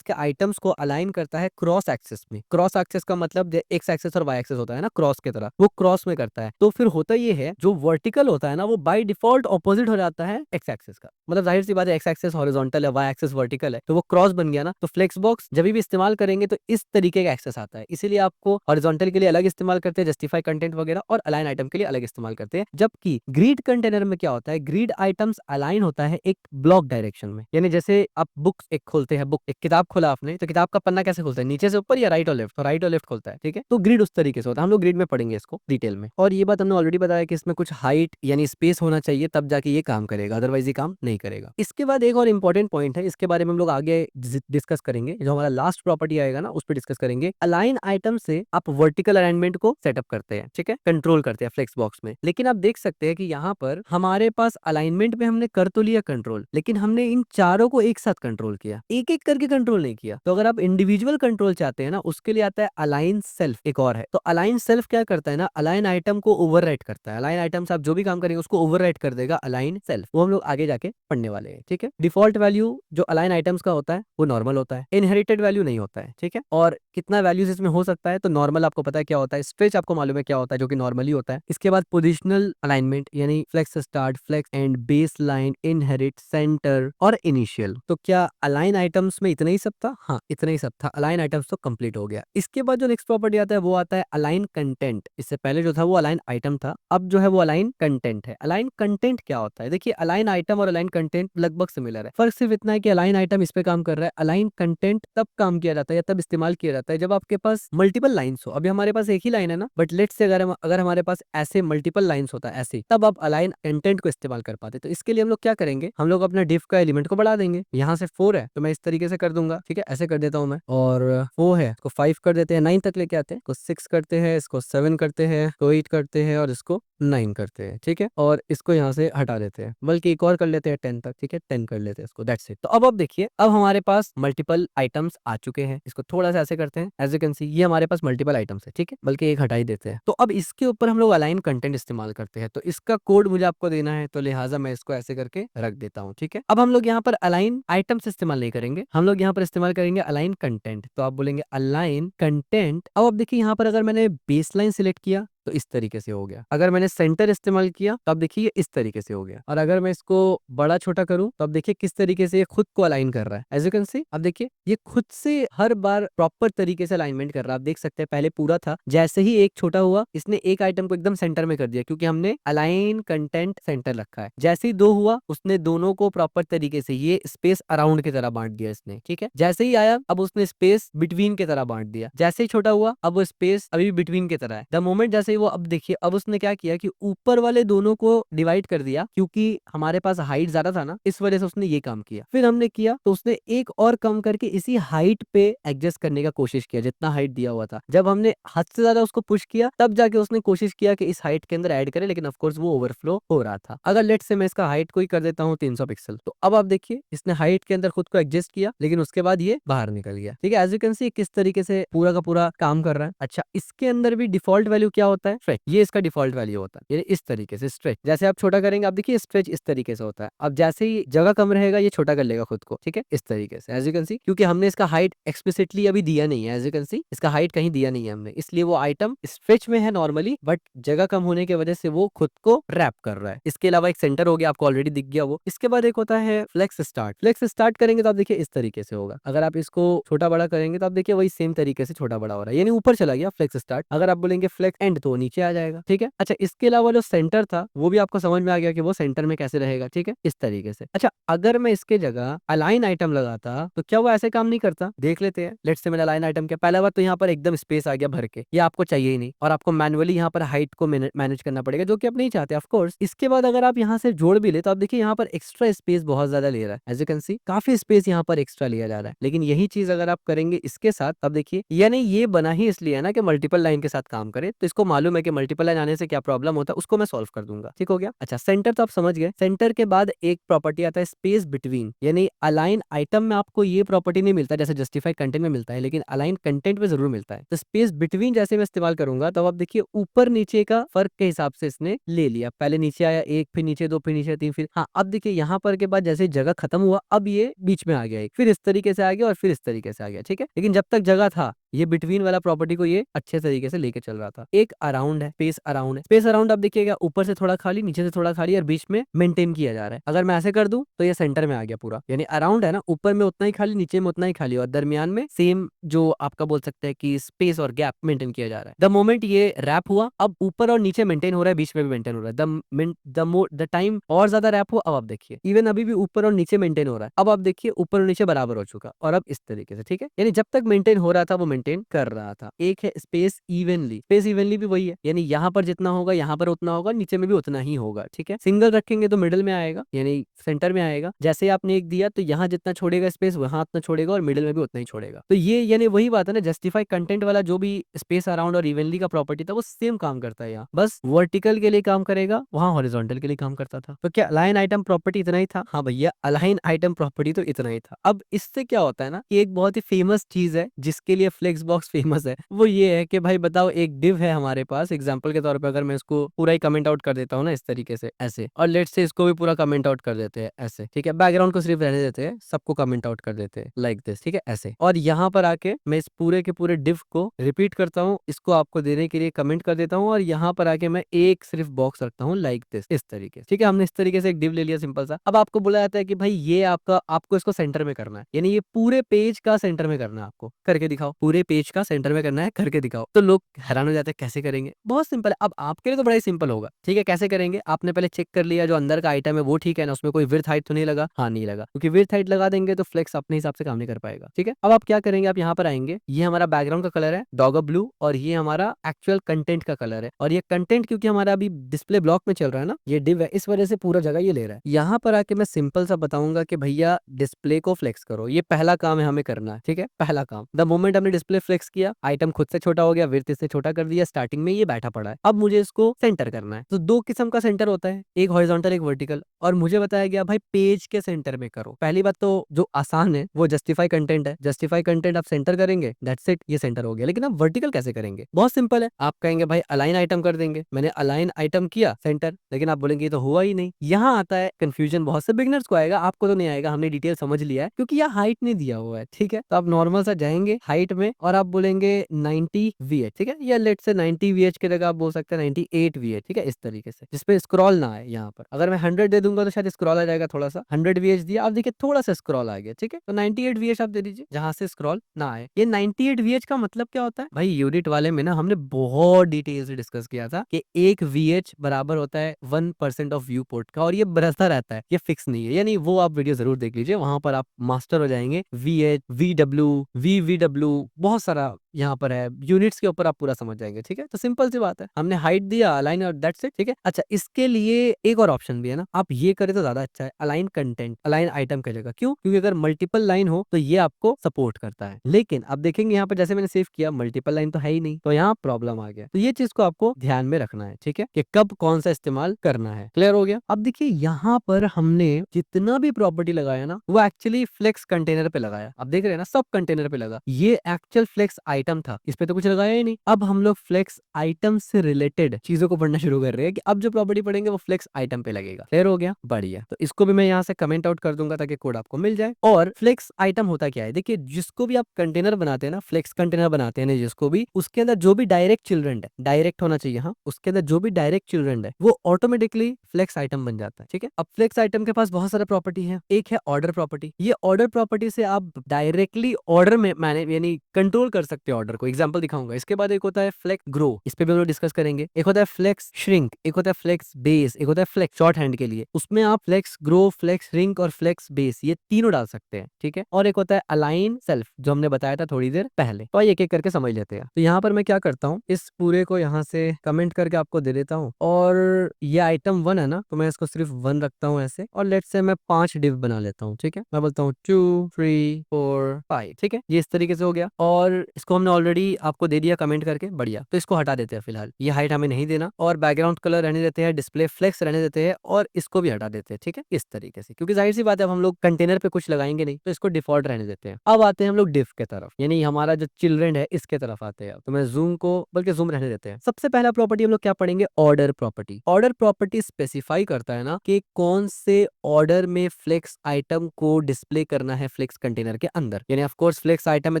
के आइटम्स को अलाइन करता है क्रॉस एक्सिस में। क्रॉस एक्सिस का मतलब एक्स एक्सिस और वाई एक्सिस होता है ना, क्रॉस की तरह, वो क्रॉस में करता है। तो फिर होता ये है, जो वर्टिकल होता है ना वो बाय डिफॉल्ट ऑपोजिट हो जाता है एक्स एक्सिस का। मतलब जाहिर सी बात है, एक्स एक्सिस हॉरिजॉन्टल है, वाई एक्सिस वर्टिकल है, तो वो क्रॉस बन गया ना। तो फ्लेक्स बॉक्स जब भी इस्तेमाल करेंगे तो इस तरीके का एक्सेस आता है, इसीलिए आपको हॉरिजॉन्टल के लिए अलग इस्तेमाल करते हैं, जस्टिफाई कंटेंट वगैरह, और अलाइन आइटम के लिए अलग इस्तेमाल करते हैं। जबकि ग्रिड कंटेनर में क्या होता है, ग्रिड आइटम्स अलाइन होता है एक ब्लॉक डायरेक्शन में। यानी जैसे आप बुक्स एक खोलते हैं, बुक एक किताब खोला आपने, तो किताब का पन्ना कैसे खोलता है, नीचे से ऊपर या राइट और लेफ्ट? तो राइट और लेफ्ट खोलता है। ठीक है, तो ग्रिड उस तरीके से होता है। हम लोग ग्रिड में पढ़ेंगे इसको डिटेल में। और ये बात हमने ऑलरेडी बताया कि इसमें कुछ हाइट यानी स्पेस होना चाहिए, तब जाके ये काम करेगा, अदरवाइज ये काम नहीं करेगा। इसके बाद एक और इंपॉर्टेंट पॉइंट है, इसके बारे में हम लोग आगे डिस्कस करेंगे, जो हमारा लास्ट प्रॉपर्टी आएगा ना उस पर डिस्कस करेंगे। अलाइन आइटम से आप वर्टिकल अलाइनमेंट को सेटअप करते हैं, ठीक है, कंट्रोल करते हैं फ्लेक्स बॉक्स में। लेकिन आप देख सकते हैं कि यहाँ पर हमारे पास अलाइनमेंट में हमने कर तो लिया कंट्रोल, लेकिन हमने इन चारों को एक साथ कंट्रोल किया, एक एक करके कंट्रोल नहीं किया। तो अगर आप इंडिविजुअल कंट्रोल चाहते हैं ना, उसके लिए आता है अलाइन सेल्फ, एक और है। तो अलाइन सेल्फ क्या करता है ना, अलाइन आइटम को ओवरराइट करता है। अलाइन आइटम से आप जो भी काम करेंगे उसको ओवरराइट कर देगा अलाइन सेल्फ। वो हम लोग आगे जाके पढ़ने वाले हैं। ठीक है, डिफॉल्ट वैल्यू जो अलाइन आइटम्स का होता है वो नॉर्मल होता है, इनहेरिटेड वैल्यू नहीं होता है। ठीक है, और कितना वैल्यूज इसमें हो सकता है, तो नॉर्मल आपको पता है क्या होता है, स्ट्रेच आपको मालूम है क्या होता है, जो कि नॉर्मली होता है। इसके बाद पोजिशनल अलाइनमेंट यानी flex start, flex end, base line, inherit, center और इनिशियल। तो क्या अलाइन आइटम्स में इतना ही सब था? हाँ, इतना ही सब था। अलाइन आइटम्स तो कंप्लीट हो गया। इसके बाद जो नेक्स्ट प्रॉपर्टी आता है वो आता है अलाइन कंटेंट। इससे पहले जो था वो अलाइन आइटम था, अब जो है वो अलाइन कंटेंट है। अलाइन कंटेंट क्या होता है? देखिए, अलाइन आइटम और अलाइन कंटेंट लगभग सिमिलर है, फर्क सिर्फ इतना है कि अलाइन आइटम इस पे काम कर रहा है, अलाइन कंटेंट तब काम किया जाता है या तब इस्तेमाल किया जाता है जब आपके पास मल्टीपल लाइंस हो। अभी हमारे पास एक ही लाइन है ना, बट लेट्स से अगर हमारे पास ऐसे मल्टीपल लाइंस होता है ऐसे, तब आप अलाइन कंटेंट को इस्तेमाल कर पाते। तो इसके लिए हम लोग क्या करेंगे, हम लोग अपना डिफ का एलिमेंट को बढ़ा देंगे। यहाँ से 4 है तो मैं इस तरीके से कर दूंगा, ठीक है, ऐसे कर देता हूँ मैं। और 4 है इसको 5 कर देते हैं, 9 तक लेके आते हैं, इसको 6 करते हैं, इसको 7 करते हैं, इसको 8 करते हैं और इसको 9 करते हैं। ठीक है, और इसको यहाँ से हटा देते हैं, बल्कि एक और कर लेते हैं 10 तक। ठीक है, 10 कर लेते हैं इसको, दैट्स इट। तो अब देखिए, अब हमारे पास मल्टीपल आइटम्स आ चुके हैं। इसको थोड़ा सा ऐसे करते हैं, एज यू कैन सी ये हमारे पास मल्टीपल आइटम्स है। ठीक है, बल्कि एक हटा ही देते हैं। तो अब इसके ऊपर हम लोग अलाइन कंटेंट इस्तेमाल करते हैं, तो इसका कोड मुझे आपको देना है, तो लिहाजा मैं इसको ऐसे करके रख देता हूँ। ठीक है, अब हम लोग यहाँ पर अलाइन आइटम्स इस्तेमाल नहीं करेंगे, हम लोग यहाँ पर इस्तेमाल करेंगे अलाइन कंटेंट। तो आप बोलेंगे अलाइन कंटेंट। अब देखिए, यहाँ पर अगर मैंने बेस लाइन सिलेक्ट किया तो इस तरीके से हो गया। अगर मैंने सेंटर इस्तेमाल किया तो अब देखिए इस तरीके से हो गया। और अगर मैं इसको बड़ा छोटा करूं तो अब देखिए किस तरीके से ये खुद को अलाइन कर रहा है, एज यू कैन सी। अब देखिए ये खुद से हर बार प्रॉपर तरीके से अलाइनमेंट कर रहा है। आप देख सकते हैं पहले पूरा था, जैसे ही एक छोटा हुआ इसने एक आइटम को एकदम सेंटर में कर दिया, क्योंकि हमने अलाइन कंटेंट सेंटर रखा है। जैसे ही 2 हुआ उसने दोनों को प्रॉपर तरीके से ये स्पेस अराउंड की तरह बांट दिया इसने। ठीक है, जैसे ही आया अब उसने स्पेस बिटवीन की तरह बांट दिया। जैसे ही छोटा हुआ अब वो स्पेस अभी भी बिटवीन की तरह है। द मोमेंट जैसे ही वो, अब देखिए अब उसने क्या किया कि ऊपर वाले दोनों को डिवाइड कर दिया, क्योंकि हमारे पास हाइट ज्यादा था ना, इस वजह से उसने ये काम किया। फिर हमने किया तो उसने एक और कम करके इसी हाइट पे एडजस्ट करने का कोशिश किया, जितना हाइट दिया हुआ था। जब हमने हद से ज्यादा उसको पुश किया तब जाके उसने कोशिश किया कि इस हाइट के अंदर ऐड करे, लेकिन ऑफ कोर्स वो ओवरफ्लो हो रहा था। अगर लेट से मैं इसका हाइट को ही कर देता हूँ 300 पिक्सल, तो अब आप देखिए इसने हाइट के अंदर खुद को एडजस्ट किया, लेकिन उसके बाद ये बाहर निकल गया। ठीक है, एज यू कैन सी किस तरीके से पूरा का पूरा काम कर रहा है। अच्छा, इसके अंदर भी डिफॉल्ट वैल्यू क्या होता है होता है स्ट्रेच, ये इसका डिफॉल्ट वैल्यू होता है, यानी इस तरीके से स्ट्रेच। जैसे आप छोटा करेंगे, आप देखिए स्ट्रेच इस तरीके से होता है। अब जैसे ही जगह कम रहेगा ये छोटा कर लेगा खुद को, ठीक है, इस तरीके से एज यू कैन सी, क्योंकि हमने इसका हाइट एक्सप्लिसिटली अभी दिया नहीं है, एज यू कैन सी इसका हाइट कहीं दिया नहीं है हमने, इसलिए वो आइटम स्ट्रेच में है नॉर्मली, बट जगह कम होने की वजह से वो खुद को रैप कर रहा है। इसके अलावा एक सेंटर हो गया, आपको ऑलरेडी दिख गया वो। इसके बाद एक होता है फ्लेक्स स्टार्ट। फ्लेक्स स्टार्ट करेंगे तो आप देखिए इस तरीके से होगा। अगर आप इसको छोटा बड़ा करेंगे तो आप देखिए वही सेम तरीके से छोटा बड़ा हो रहा है, यानी ऊपर चला गया फ्लेक्स स्टार्ट। अगर आप बोलेंगे फ्लेक्स एंड तो नीचे आ जाएगा, ठीक है। अच्छा, इसके अलावा जो सेंटर था वो भी आपको समझ में आ गया कि वो सेंटर में कैसे रहेगा, ठीक है, इस तरीके से। अच्छा, अगर मैं इसके जगह अलाइन आइटम लगाता तो क्या वो ऐसे काम नहीं करता, देख लेते हैं। लेट्स से मैंने अलाइन आइटम किया, पहला बात तो यहाँ पर एकदम स्पेस आ गया भर के, ये आपको चाहिए ही नहीं, और आपको मैनुअली यहाँ पर हाइट को मैनेज करना पड़ेगा, जो कि आप नहीं चाहते ऑफ कोर्स। इसके बाद अगर आप यहाँ से जोड़ भी ले तो आप देखिए यहाँ पर एक्स्ट्रा स्पेस बहुत ज्यादा ले रहा है, एज यू कैन सी काफी स्पेस यहाँ पर एक्स्ट्रा लिया जा रहा है। लेकिन यही चीज अगर आप करेंगे इसके साथ, अब देखिए, यानी ये बना ही इसलिए है ना कि मल्टीपल लाइन के साथ काम करे, तो इसको मालूम है कि मल्टीपल लाइन आने से क्या प्रॉब्लम होता है, उसको मैं सॉल्व कर दूंगा, ठीक हो गया। अच्छा, सेंटर तो आप समझ गए। सेंटर के बाद एक प्रॉपर्टी आता है स्पेस बिटवीन, यानी अलाइन आइटम में आपको ये प्रॉपर्टी नहीं मिलता जैसे जस्टिफाई कंटेंट में मिलता है, लेकिन अलाइन कंटेंट में जरूर मिलता है। तो स्पेस बिटवीन जैसे मैं इस्तेमाल करूंगा तो आप देखिए ऊपर नीचे का फर्क के हिसाब से इसने ले लिया, पहले नीचे आया एक, फिर नीचे दो, फिर नीचे तीन, फिर हाँ, अब देखिए यहाँ पर के बाद जैसे जगह खत्म हुआ, अब ये बीच में आ गया एक, फिर इस तरीके से आ गया और फिर इस तरीके से आ गया, ठीक है। लेकिन जब तक जगह था ये बिटवीन वाला प्रॉपर्टी को ये अच्छे तरीके से लेके चल रहा था। एक अराउंड है, स्पेस अराउंड है। स्पेस अराउंड आप देखिएगा ऊपर से थोड़ा खाली, नीचे से थोड़ा खाली और बीच में मेंटेन किया जा रहा है। अगर मैं ऐसे कर दूं तो ये सेंटर में आ गया पूरा, यानी अराउंड है ना, ऊपर में उतना ही खाली, नीचे में उतना ही खाली और दरमियान में सेम जो आपका बोल सकते हैं कि स्पेस और गैप मेंटेन किया जा रहा है। द मोमेंट ये रैप हुआ, अब ऊपर और नीचे मेंटेन हो रहा है, बीच में भी मेंटेन हो रहा है। द टाइम और ज्यादा रैप हुआ, अब आप देखिए इवन अभी भी ऊपर और नीचे मेंटेन हो रहा है। अब आप देखिए ऊपर और नीचे बराबर हो चुका, और अब इस तरीके से, ठीक है। यानी जब तक मेंटेन हो रहा था वो मेंटेन कर रहा था। एक है स्पेस इवनली, स्पेस इवनली भी वही है, यानी यहाँ पर जितना होगा यहाँ पर उतना होगा, नीचे में भी उतना ही होगा, ठीक है। सिंगल रखेंगे तो मिडिल में आएगा, यानी सेंटर में आएगा। जैसे आपने एक दिया तो यहाँ जितना छोड़ेगा स्पेस वहां उतना छोड़ेगा और मिडिल में भी उतना ही छोड़ेगा। तो ये यानी वही बात है ना, जस्टिफाई कंटेंट वाला जो भी स्पेस अराउंड और इवनली का प्रॉपर्टी था वो सेम काम करता है यहाँ, बस वर्टिकल के लिए काम करेगा, वहां हॉरिजॉन्टल के लिए काम करता था। तो क्या अलाइन आइटम प्रॉपर्टी इतना ही था? हाँ भैया, अलाइन आइटम प्रॉपर्टी तो इतना ही था। अब इससे क्या होता है ना कि एक बहुत ही फेमस चीज है जिसके लिए फ्लेक्स बॉक्स फेमस है, वो ये है कि भाई बताओ, एक डिव है हमारे पास, एग्जांपल के तौर पे अगर मैं इसको पूरा ही कमेंट आउट कर देता हूँ ना इस तरीके से ऐसे, और लेट्स से इसको भी पूरा कमेंट आउट कर देते हैं ऐसे, ठीक है, बैकग्राउंड को सिर्फ रहने देते हैं, सबको कमेंट आउट कर देते हैं लाइक दिस, ठीक है, ऐसे। और यहाँ पर आके मैं इस पूरे के पूरे डिव को रिपीट करता हूँ, इसको आपको देने के लिए कमेंट कर देता हूँ, और यहाँ पर आके मैं एक सिर्फ बॉक्स रखता हूँ लाइक दिस, इस तरीके से, ठीक है। हमने इस तरीके से एक डिव ले लिया सिंपल सा। अब आपको बोला जाता है कि भाई ये आपको इसको सेंटर में करना है, यानी ये पूरे पेज का सेंटर में करना है, आपको करके दिखाओ, पूरे पेज का सेंटर में करना है, करके दिखाओ। तो लोग हैरान हो जाते हैं कैसे करेंगे, बहुत सिंपल है। अब आपके लिए तो बड़ा ही सिंपल होगा, ठीक है। कैसे करेंगे, आपने पहले चेक कर लिया जो अंदर का आइटम है वो ठीक है ना, उसमें कोई विड्थ हाइट तो नहीं लगा, हाँ नहीं लगा, क्योंकि विड्थ हाइट लगा देंगे तो फ्लेक्स अपने हिसाब से काम नहीं कर पाएगा, ठीक है। अब आप क्या करेंगे, आप यहाँ पर आएंगे, ये हमारा बैकग्राउंड का कलर है डॉगर ब्लू, और ये हमारा एक्चुअल कंटेंट का कलर है, और ये कंटेंट क्योंकि हमारा अभी डिस्प्ले ब्लॉक में चल रहा है ना, ये डिव है, इस वजह से पूरा जगह ये ले रहा है। यहाँ पर आके मैं सिंपल सा बताऊंगा कि भैया डिस्प्ले को फ्लेक्स करो, ये पहला काम है हमें करना है, ठीक है, पहला काम। द मोमेंट हमने डिस्प्ले फ्लेक्स किया, आइटम खुद से छोटा हो गया, विड्थ इससे छोटा कर दिया, स्टार्टिंग में ये बैठा पड़ा है, अब मुझे इसको सेंटर करना है। तो दो किस्म का सेंटर होता है, एक हॉरिजॉन्टल एक वर्टिकल, और मुझे बताया गया भाई पेज के सेंटर में करो। पहली बात तो जो आसान है वो जस्टिफाई कंटेंट है, जस्टिफाई कंटेंट आप सेंटर करेंगे, दैट्स इट, ये सेंटर हो गया। लेकिन आप वर्टिकल कैसे करेंगे, बहुत सिंपल है, आप कहेंगे भाई अलाइन आइटम कर देंगे, मैंने अलाइन आइटम किया सेंटर, लेकिन आप बोलेंगे ये तो हुआ ही नहीं। यहाँ आता है कंफ्यूजन, बहुत से बिगनर्स को आएगा, आपको तो नहीं आएगा, हमने डिटेल समझ लिया है, क्योंकि यह हाइट नहीं दिया हुआ है, ठीक है। तो आप नॉर्मल सा जाएंगे हाइट में और आप बोलेंगे 90 VH, ठीक है, या लेट से 90 VH की जगह आप बोल सकते हैं 98 VH, ठीक है, इस तरीके से, जिसपे स्क्रॉल ना आए। यहाँ पर अगर मैं 100 दे दूंगा तो शायद स्क्रॉल आ जाएगा थोड़ा सा, 100 VH दिया, आप देखिए थोड़ा सा स्क्रॉल आ गया, ठीक है। तो 98 VH आप दे दीजिए जहां से स्क्रॉल ना आए। ये 98 VH का मतलब क्या होता है भाई, यूनिट वाले में ना हमने बहुत डिटेल से डिस्कस किया था कि एक VH बराबर होता है 1% ऑफ व्यू पोर्ट का, और ये बरसता रहता है, ये फिक्स नहीं है, यानी वो आप वीडियो जरूर देख लीजिए, वहां पर आप मास्टर हो जाएंगे। VH, VW, VVW, बहुत सारा यहाँ पर है, यूनिट्स के ऊपर आप पूरा समझ जाएंगे, ठीक है। तो सिंपल सी बात है, हमने हाइट दिया, अलाइन, और दैट्स इट, ठीक है। अच्छा, इसके लिए एक और ऑप्शन भी है ना, आप ये करें तो ज्यादा अच्छा है, अलाइन कंटेंट, अलाइन आइटम की जगह। क्यों? क्योंकि अगर मल्टीपल लाइन हो तो ये आपको सपोर्ट करता है, लेकिन आप देखेंगे यहाँ पर जैसे मैंने सेव किया मल्टीपल लाइन तो है ही नहीं, तो यहाँ प्रॉब्लम आ गया। तो ये चीज को आपको ध्यान में रखना है, ठीक है, कि कब कौन सा इस्तेमाल करना है। क्लियर हो गया? अब देखिए यहाँ पर हमने जितना भी प्रॉपर्टी लगाया ना वो एक्चुअली फ्लेक्स कंटेनर पे लगाया, आप देख रहे हैं ना, सब कंटेनर पे लगा, ये एक्चुअल फ्लेक्स आइटम आइटम था, इस पे तो कुछ लगाया ही नहीं। अब हम लोग फ्लेक्स आइटम से रिलेटेड चीजों को पढ़ना शुरू कर रहे हैं कि अब जो प्रॉपर्टी पढ़ेंगे वो फ्लेक्स आइटम पे लगेगा। क्लियर हो गया? बढ़िया। तो इसको भी मैं यहाँ से कमेंट आउट कर दूंगा ताकि कोड आपको मिल जाए। और फ्लेक्स आइटम होता क्या है, देखिए जिसको भी आप कंटेनर बनाते हैं ना, फ्लेक्स कंटेनर बनाते हैं ना जिसको भी, उसके अंदर जो भी डायरेक्ट चिल्ड्रन है, डायरेक्ट होना चाहिए, हाँ, उसके अंदर जो भी डायरेक्ट चिल्ड्रन है वो ऑटोमेटिकली फ्लेक्स आइटम बन जाता है। ठीक है, अब फ्लेक्स आइटम के पास बहुत सारा प्रॉपर्टी है। एक है ऑर्डर प्रॉपर्टी। ये ऑर्डर प्रॉपर्टी से आप डायरेक्टली ऑर्डर में मैंने यानी कंट्रोल कर सकते हैं ऑर्डर को। एग्जांपल दिखाऊंगा। इसके बाद एक होता है फ्लेक्स ग्रो, इस पे भी हम लोग डिस्कस करेंगे। एक होता है फ्लेक्स श्रिंक, एक होता है फ्लेक्स बेस, एक होता है फ्लेक्स शॉर्ट हैंड के लिए। उसमें आप फ्लेक्स ग्रो, फ्लेक्स श्रिंक और फ्लेक्स बेस ये तीनों डाल सकते हैं। ठीक है, और एक होता है अलाइन सेल्फ जो हमने बताया था थोड़ी देर पहले। तो एक एक करके समझ लेते हैं। तो यहाँ पर मैं क्या करता हूँ, इस पूरे को यहाँ से कमेंट करके आपको दे देता हूँ। और ये आइटम 1 है ना, तो मैं इसको सिर्फ 1 रखता हूँ ऐसे। और लेट्स से मैं 5 डिव बना लेता हूँ। ठीक है, मैं बोलता हूँ 2 3 4 5। ठीक है, ये इस तरीके से हो गया। और इसको हमने ऑलरेडी आपको दे दिया कमेंट करके। बढ़िया, तो इसको हटा देते हैं फिलहाल, ये हाइट हमें नहीं देना। और बैकग्राउंड कलर रहने देते हैं, डिस्प्ले फ्लेक्स रहने देते हैं, और इसको भी हटा देते हैं। ठीक है, इस तरीके से, क्योंकि जाहिर सी बात है अब हम लोग कंटेनर पे कुछ लगाएंगे नहीं, तो इसको डिफॉल्ट रहने देते हैं। अब आते हैं हम लोग डिव के तरफ, यानी हमारा जो चिल्ड्रन है इसके तरफ आते हैं। तो मैं जूम को बल्कि जूम रहने देते हैं। सबसे पहला प्रॉपर्टी हम लोग क्या पढ़ेंगे, order property. Order property specify करता है ना कि कौन से ऑर्डर में फ्लेक्स आइटम को डिस्प्ले करना है फ्लेक्स कंटेनर के अंदर। यानी ऑफ कोर्स फ्लेक्स आइटम में